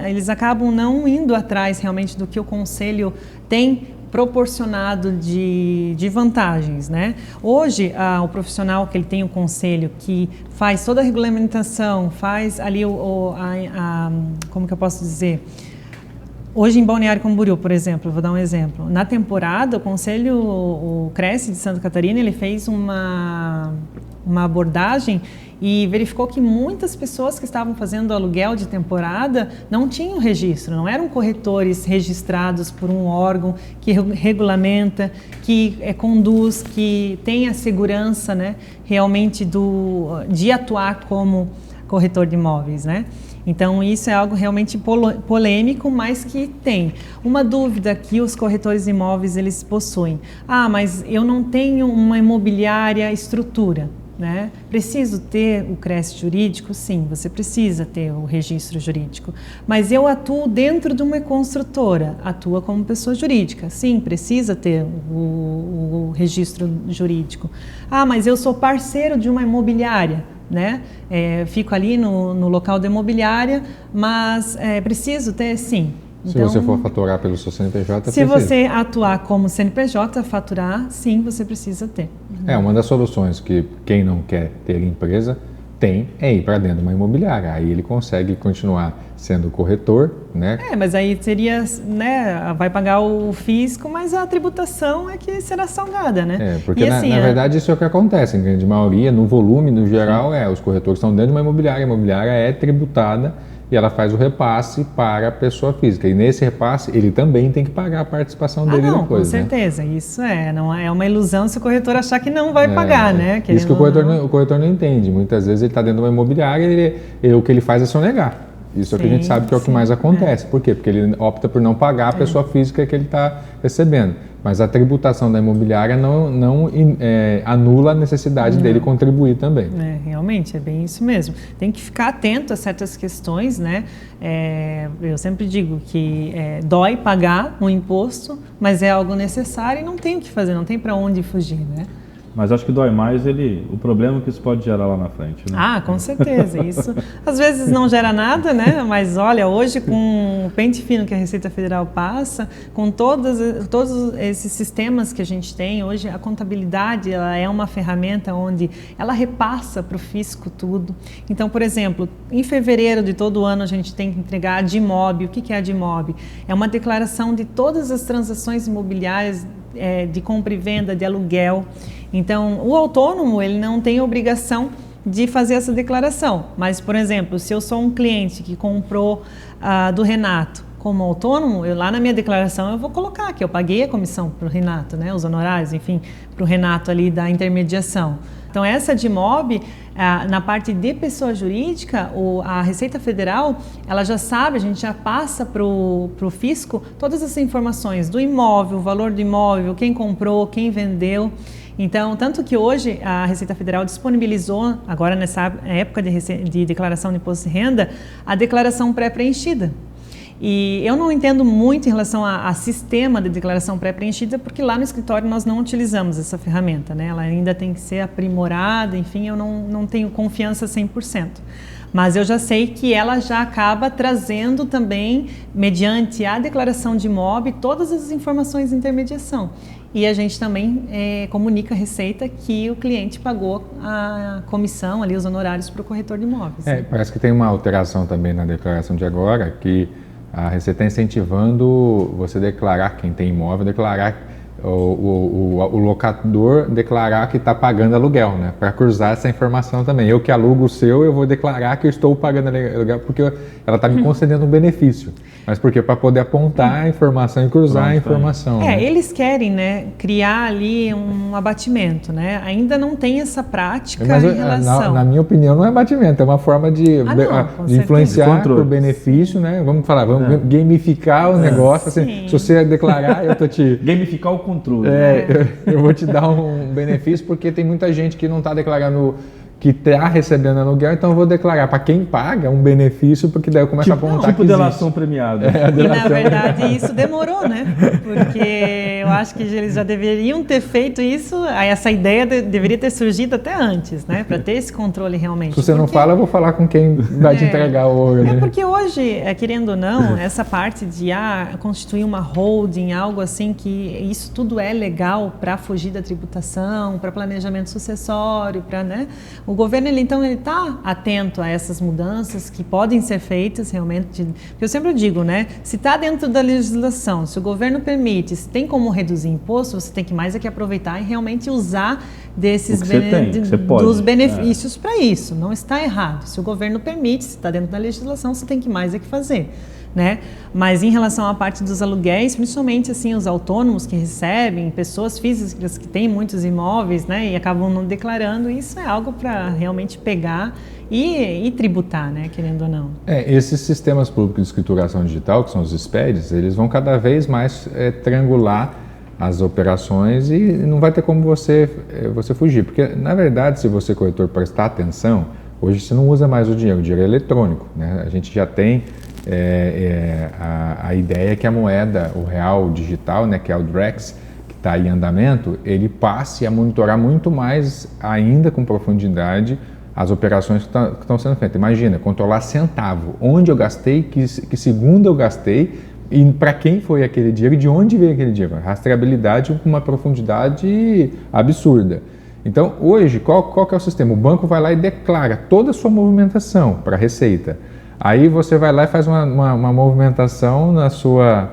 eles acabam não indo atrás realmente do que o conselho tem proporcionado de vantagens, né? Hoje, o profissional que ele tem o conselho, que faz toda a regulamentação, faz ali como que eu posso dizer? Hoje em Balneário Camboriú, por exemplo, vou dar um exemplo. Na temporada, o Cresce de Santa Catarina, ele fez uma abordagem e verificou que muitas pessoas que estavam fazendo aluguel de temporada não tinham registro, não eram corretores registrados por um órgão que regulamenta, que conduz, que tem a segurança, né, realmente de atuar como corretor de imóveis, né? Então, isso é algo realmente polêmico, mas que tem. Uma dúvida que os corretores de imóveis eles possuem. Mas eu não tenho uma imobiliária estrutura, né? Preciso ter o CRES jurídico? Sim, você precisa ter o registro jurídico. Mas eu atuo dentro de uma construtora, atua como pessoa jurídica. Sim, precisa ter o registro jurídico. Mas eu sou parceiro de uma imobiliária, né? Fico ali no local da imobiliária, mas preciso ter, sim. Então, se você for faturar pelo seu CNPJ, se você atuar como CNPJ, faturar, sim, você precisa ter. Uma das soluções que quem não quer ter empresa tem é ir para dentro de uma imobiliária. Aí ele consegue continuar sendo corretor, né? Mas aí seria, né, vai pagar o fisco, mas a tributação é que será salgada, né? Porque na verdade isso é o que acontece, em grande maioria, no volume, no geral, os corretores estão dentro de uma imobiliária, a imobiliária é tributada e ela faz o repasse para a pessoa física. E nesse repasse, ele também tem que pagar a participação dele depois. Com certeza. Né? Isso não é uma ilusão se o corretor achar que não vai pagar, né? Isso que o corretor não entende. Muitas vezes ele está dentro de uma imobiliária e o que ele faz é sonegar. Isso é o que a gente sabe que é o que mais acontece. Por quê? Porque ele opta por não pagar a pessoa física que ele está recebendo. Mas a tributação da imobiliária não anula a necessidade dele contribuir também. Realmente, é bem isso mesmo. Tem que ficar atento a certas questões, né? Eu sempre digo que dói pagar um imposto, mas é algo necessário e não tem o que fazer, não tem para onde fugir, né? Mas acho que dói mais o problema que isso pode gerar lá na frente, né? Com certeza. Isso às vezes não gera nada, né? Mas olha, hoje com o pente fino que a Receita Federal passa, com todos esses sistemas que a gente tem, hoje a contabilidade ela é uma ferramenta onde ela repassa para o fisco tudo. Então, por exemplo, em fevereiro de todo ano a gente tem que entregar a DIMOB. O que é a DIMOB? É uma declaração de todas as transações imobiliárias de compra e venda, de aluguel. Então, o autônomo, ele não tem obrigação de fazer essa declaração. Mas, por exemplo, se eu sou um cliente que comprou do Renato como autônomo, lá na minha declaração eu vou colocar que eu paguei a comissão para o Renato, né, os honorários, enfim, para o Renato ali da intermediação. Então, essa DIMOB, na parte de pessoa jurídica, a Receita Federal, ela já sabe, a gente já passa para o fisco todas as informações do imóvel, o valor do imóvel, quem comprou, quem vendeu. Então, tanto que hoje a Receita Federal disponibilizou, agora nessa época de declaração de imposto de renda, a declaração pré-preenchida. E eu não entendo muito em relação a sistema de declaração pré-preenchida, porque lá no escritório nós não utilizamos essa ferramenta, né? Ela ainda tem que ser aprimorada, enfim, eu não tenho confiança 100%. Mas eu já sei que ela já acaba trazendo também, mediante a declaração de IMOB, todas as informações de intermediação. E a gente também comunica a Receita que o cliente pagou a comissão, ali, os honorários para o corretor de imóveis. Parece que tem uma alteração também na declaração de agora, que a Receita está incentivando você declarar, quem tem imóvel, declarar o locador declarar que está pagando aluguel, né? Para cruzar essa informação também. Eu que alugo o seu, eu vou declarar que eu estou pagando aluguel porque ela está me concedendo um benefício. Mas por quê? Para poder apontar a informação e cruzar a informação. Né? Eles querem, né, criar ali um abatimento, né? Ainda não tem essa prática em relação. Na minha opinião, não é abatimento, é uma forma de influenciar por benefício, né? Vamos falar, vamos gamificar o negócio. Assim, se você declarar, eu tô te... Gamificar o controle. Eu vou te dar um benefício, porque tem muita gente que não está declarando que está recebendo aluguel, então eu vou declarar para quem paga um benefício, porque daí eu começo a apontar tipo delação premiada. E na verdade isso demorou, né? Porque eu acho que eles já deveriam ter feito isso, essa ideia deveria ter surgido até antes, né? Para ter esse controle realmente. Se você não fala, eu vou falar com quem vai te entregar o ouro. Né? Porque hoje, querendo ou não, essa parte de constituir uma holding, algo assim, que isso tudo é legal para fugir da tributação, para planejamento sucessório, para, né? O governo, ele está atento a essas mudanças que podem ser feitas realmente. Eu sempre digo, né? Se está dentro da legislação, se o governo permite, se tem como reduzir imposto, você tem que mais que aproveitar e realmente usar desses dos benefícios para isso. Não está errado. Se o governo permite, se está dentro da legislação, você tem que mais que fazer. Né? Mas em relação à parte dos aluguéis, principalmente assim, os autônomos que recebem, pessoas físicas que têm muitos imóveis, né, e acabam não declarando, isso é algo para realmente pegar e tributar, né, querendo ou não. Esses sistemas públicos de escrituração digital, que são os SPEDs, eles vão cada vez mais triangular as operações e não vai ter como você fugir, porque na verdade, se você, corretor, prestar atenção, hoje você não usa mais o dinheiro é eletrônico, né? A gente já tem a ideia é que a moeda, o real digital, né, que é o Drex, que está em andamento, ele passe a monitorar muito mais ainda com profundidade as operações que estão sendo feitas. Imagina, controlar centavo, onde eu gastei, que segundo eu gastei e para quem foi aquele dinheiro e de onde veio aquele dinheiro. Rastreabilidade com uma profundidade absurda. Então, hoje, qual que é o sistema? O banco vai lá e declara toda a sua movimentação para a Receita. Aí você vai lá e faz uma movimentação na sua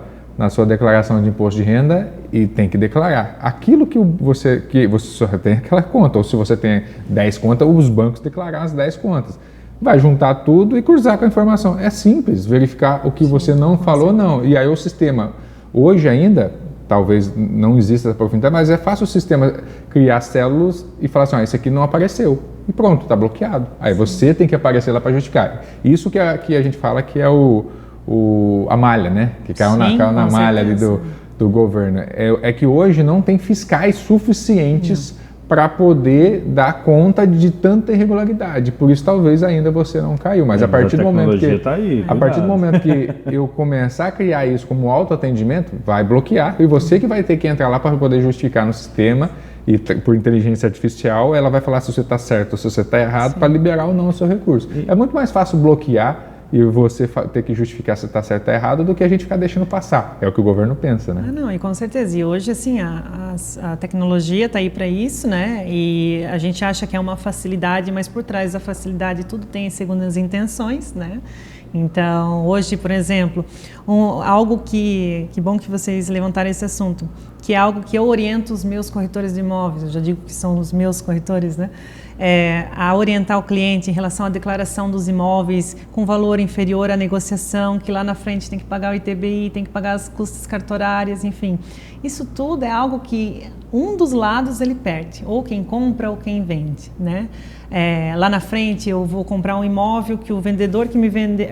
declaração de imposto de renda e tem que declarar. Aquilo que você só tem aquela conta, ou se você tem 10 contas, os bancos declarar as 10 contas. Vai juntar tudo e cruzar com a informação. É simples, verificar o que você não falou, não. E aí o sistema, hoje ainda, talvez não exista essa profundidade, mas é fácil o sistema criar células e falar assim, isso aqui não apareceu. E pronto, está bloqueado. Aí você tem que aparecer lá para justificar. Isso que a gente fala que é a malha, né? Que caiu na malha ali do governo. É que hoje não tem fiscais suficientes para poder dar conta de tanta irregularidade. Por isso talvez ainda você não caiu. Mas a partir do momento que eu começar a criar isso como autoatendimento, vai bloquear. E você que vai ter que entrar lá para poder justificar no sistema. E por inteligência artificial, ela vai falar se você está certo ou se você está errado para liberar ou não o seu recurso. É muito mais fácil bloquear e você ter que justificar se está certo ou errado do que a gente ficar deixando passar. É o que o governo pensa, né? Não, e com certeza. E hoje, assim, a tecnologia está aí para isso, né? E a gente acha que é uma facilidade, mas por trás da facilidade tudo tem segundas intenções, né? Então, hoje, por exemplo, algo que bom que vocês levantaram esse assunto, que é algo que eu oriento os meus corretores de imóveis, eu já digo que são os meus corretores, né? A orientar o cliente em relação à declaração dos imóveis com valor inferior à negociação, que lá na frente tem que pagar o ITBI, tem que pagar as custas cartorárias, enfim. Isso tudo é algo que um dos lados ele perde, ou quem compra ou quem vende, né? Lá na frente eu vou comprar um imóvel que o vendedor que me vende,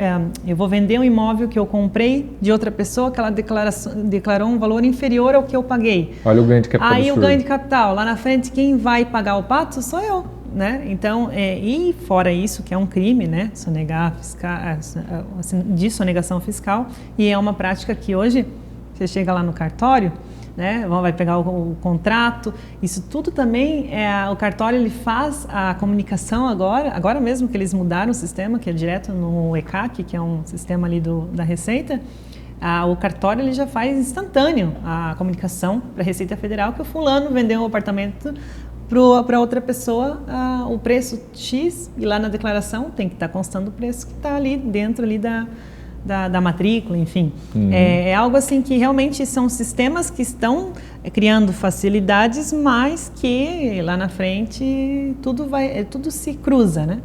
eu vou vender um imóvel que eu comprei de outra pessoa que ela declarou um valor inferior ao que eu paguei. Olha o ganho de capital. Aí o ganho de capital, lá na frente quem vai pagar o pato sou eu, né? Então, e fora isso que é um crime, né? Sonegar de sonegação fiscal, e é uma prática que hoje você chega lá no cartório, né? Vai pegar o contrato, isso tudo também, o cartório ele faz a comunicação agora mesmo que eles mudaram o sistema, que é direto no ECAC, que é um sistema ali da Receita, o cartório ele já faz instantâneo a comunicação para a Receita Federal que o fulano vendeu um apartamento para outra pessoa o preço X, e lá na declaração tem que estar constando o preço que está ali dentro ali da matrícula, enfim. É algo assim que realmente são sistemas que estão criando facilidades, mas que lá na frente tudo se cruza, né?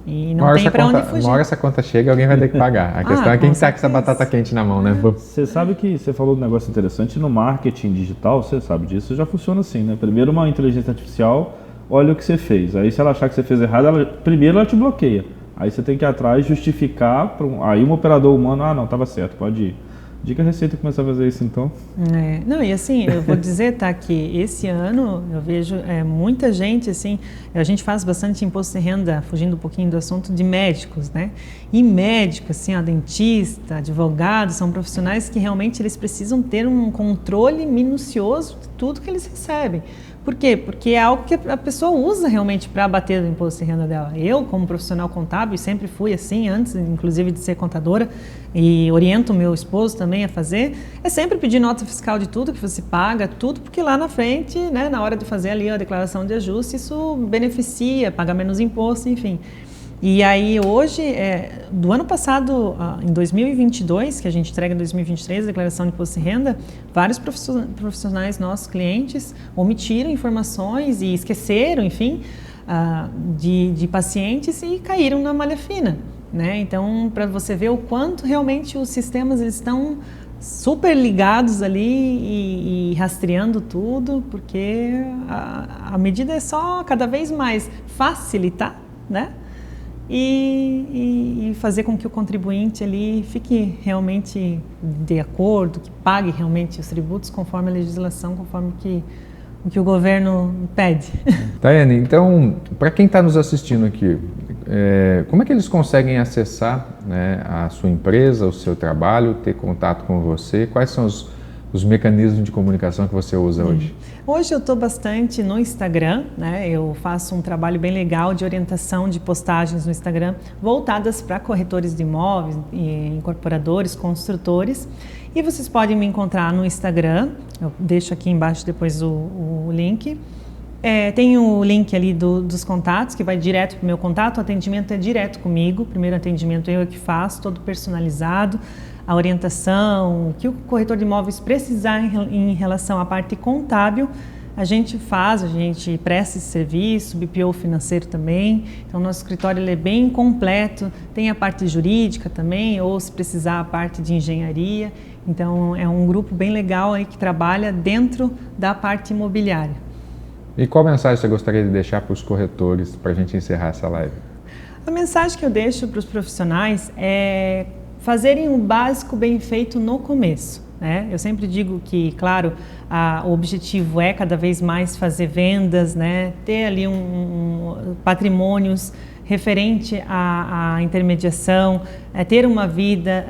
E não tem para onde fugir. Uma hora essa conta chega e alguém vai ter que pagar. A questão é quem está com essa batata quente na mão, né? Você sabe que você falou um negócio interessante no marketing digital, você sabe disso, já funciona assim, né? Primeiro uma inteligência artificial olha o que você fez. Aí se ela achar que você fez errado, primeiro ela te bloqueia. Aí você tem que ir atrás, justificar, aí um operador humano, não, estava certo, pode ir. Diga a Receita começar a fazer isso, então. Não, e assim, eu vou dizer, tá, que esse ano eu vejo muita gente, assim, a gente faz bastante imposto de renda, fugindo um pouquinho do assunto, de médicos, né? E médico, assim, dentista, advogado, são profissionais que realmente eles precisam ter um controle minucioso de tudo que eles recebem. Por quê? Porque é algo que a pessoa usa realmente para bater no imposto de renda dela. Eu, como profissional contábil, sempre fui assim, antes inclusive de ser contadora, e oriento o meu esposo também a fazer, é sempre pedir nota fiscal de tudo que você paga, tudo, porque lá na frente, né, na hora de fazer ali a declaração de ajuste, isso beneficia, paga menos imposto, enfim. E aí hoje, do ano passado, em 2022, que a gente entrega em 2023, a declaração de imposto de renda, vários profissionais nossos clientes omitiram informações e esqueceram, enfim, de pacientes e caíram na malha fina, né? Então, para você ver o quanto realmente os sistemas eles estão super ligados ali e rastreando tudo, porque a medida é só cada vez mais facilitar, né? E fazer com que o contribuinte ali fique realmente de acordo, que pague realmente os tributos conforme a legislação, conforme o que o governo pede. Tayane, então, para quem está nos assistindo aqui, como é que eles conseguem acessar, né, a sua empresa, o seu trabalho, ter contato com você? Quais são os mecanismos de comunicação que você usa hoje? Hoje eu estou bastante no Instagram, né? Eu faço um trabalho bem legal de orientação de postagens no Instagram voltadas para corretores de imóveis, incorporadores, construtores. E vocês podem me encontrar no Instagram, eu deixo aqui embaixo depois o link. Tem o link ali dos contatos, que vai direto para o meu contato, o atendimento é direto comigo, o primeiro atendimento eu é que faço, todo personalizado, a orientação, o que o corretor de imóveis precisar em relação à parte contábil, a gente faz, a gente presta esse serviço, BPO financeiro também, então nosso escritório ele é bem completo, tem a parte jurídica também, ou se precisar a parte de engenharia, então é um grupo bem legal aí que trabalha dentro da parte imobiliária. E qual mensagem você gostaria de deixar para os corretores para a gente encerrar essa live? A mensagem que eu deixo para os profissionais é fazerem o básico bem feito no começo, né? Eu sempre digo que, claro, o objetivo é cada vez mais fazer vendas, né? Ter ali patrimônios referente à intermediação, ter uma vida,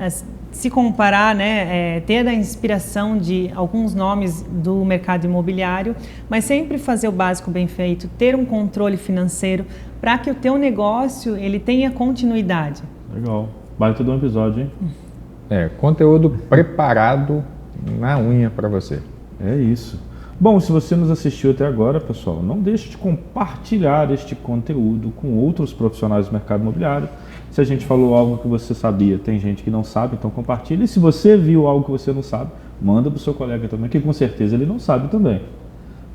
se comparar, né? Ter a inspiração de alguns nomes do mercado imobiliário, mas sempre fazer o básico bem feito, ter um controle financeiro para que o teu negócio ele tenha continuidade. Legal. Baita de um episódio, hein? Conteúdo preparado na unha para você. É isso. Bom, se você nos assistiu até agora, pessoal, não deixe de compartilhar este conteúdo com outros profissionais do mercado imobiliário. Se a gente falou algo que você sabia, tem gente que não sabe, então compartilhe. E se você viu algo que você não sabe, manda para o seu colega também, que com certeza ele não sabe também.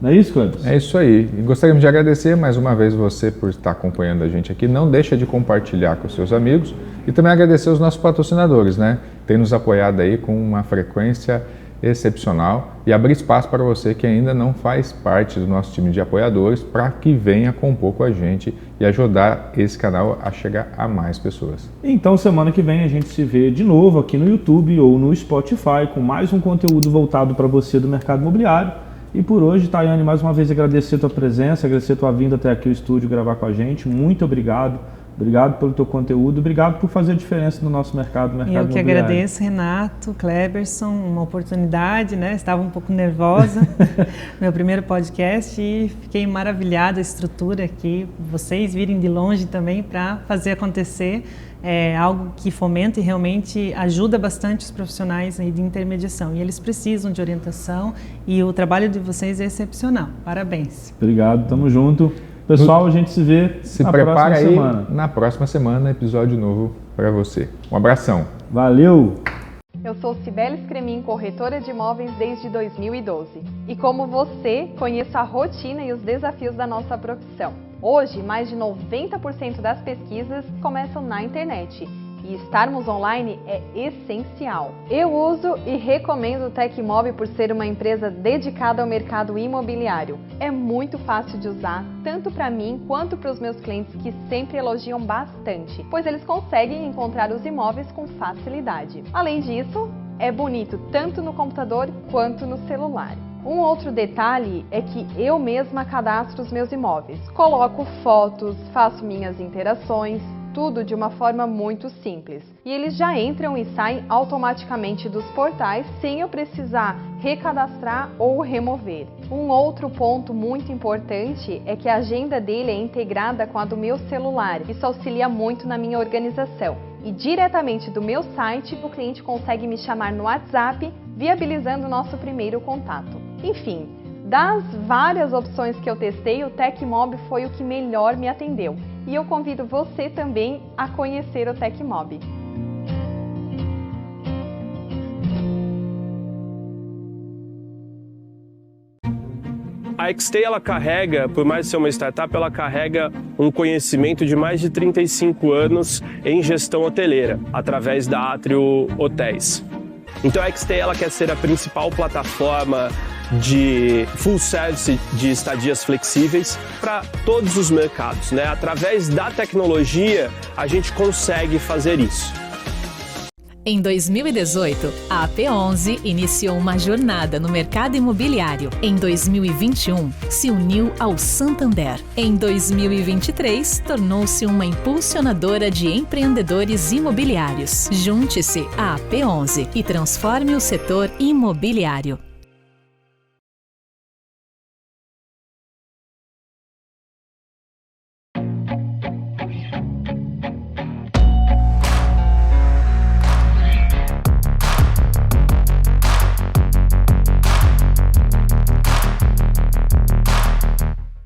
Não é isso, Cleber? É isso aí. E gostaríamos de agradecer mais uma vez você por estar acompanhando a gente aqui. Não deixa de compartilhar com seus amigos e também agradecer os nossos patrocinadores, né? Tem nos apoiado aí com uma frequência excepcional e abrir espaço para você que ainda não faz parte do nosso time de apoiadores para que venha compor com a gente e ajudar esse canal a chegar a mais pessoas. Então, semana que vem a gente se vê de novo aqui no YouTube ou no Spotify com mais um conteúdo voltado para você do mercado imobiliário. E por hoje, Tayane, mais uma vez agradecer a tua presença, agradecer a tua vinda até aqui ao estúdio gravar com a gente. Muito obrigado. Obrigado pelo teu conteúdo, obrigado por fazer a diferença no nosso mercado imobiliário. Eu que agradeço, Renato, Cleberson, uma oportunidade, né? Estava um pouco nervosa, meu primeiro podcast e fiquei maravilhada a estrutura aqui, vocês virem de longe também para fazer acontecer. É algo que fomenta e realmente ajuda bastante os profissionais aí de intermediação. E eles precisam de orientação e o trabalho de vocês é excepcional. Parabéns. Obrigado, tamo junto. Pessoal, a gente se vê na próxima semana. Na próxima semana, episódio novo para você. Um abração. Valeu! Eu sou Cibele Scremin, corretora de imóveis desde 2012. E como você, conheço a rotina e os desafios da nossa profissão. Hoje, mais de 90% das pesquisas começam na internet. E estarmos online é essencial. Eu uso e recomendo o Tecmob por ser uma empresa dedicada ao mercado imobiliário. É muito fácil de usar, tanto para mim quanto para os meus clientes que sempre elogiam bastante, pois eles conseguem encontrar os imóveis com facilidade. Além disso, é bonito tanto no computador quanto no celular. Um outro detalhe é que eu mesma cadastro os meus imóveis. Coloco fotos, faço minhas interações, tudo de uma forma muito simples. E eles já entram e saem automaticamente dos portais sem eu precisar recadastrar ou remover. Um outro ponto muito importante é que a agenda dele é integrada com a do meu celular. Isso auxilia muito na minha organização. E diretamente do meu site, o cliente consegue me chamar no WhatsApp, viabilizando o nosso primeiro contato. Enfim, das várias opções que eu testei, o Tecmob foi o que melhor me atendeu. E eu convido você também a conhecer o Tecmob. A XT, ela carrega, por mais ser uma startup, ela carrega um conhecimento de mais de 35 anos em gestão hoteleira, através da Atrio Hotéis. Então a XT, ela quer ser a principal plataforma de full service de estadias flexíveis para todos os mercados, né? Através da tecnologia, a gente consegue fazer isso. Em 2018, a AP11 iniciou uma jornada no mercado imobiliário. Em 2021, se uniu ao Santander. Em 2023, tornou-se uma impulsionadora de empreendedores imobiliários. Junte-se à AP11 e transforme o setor imobiliário.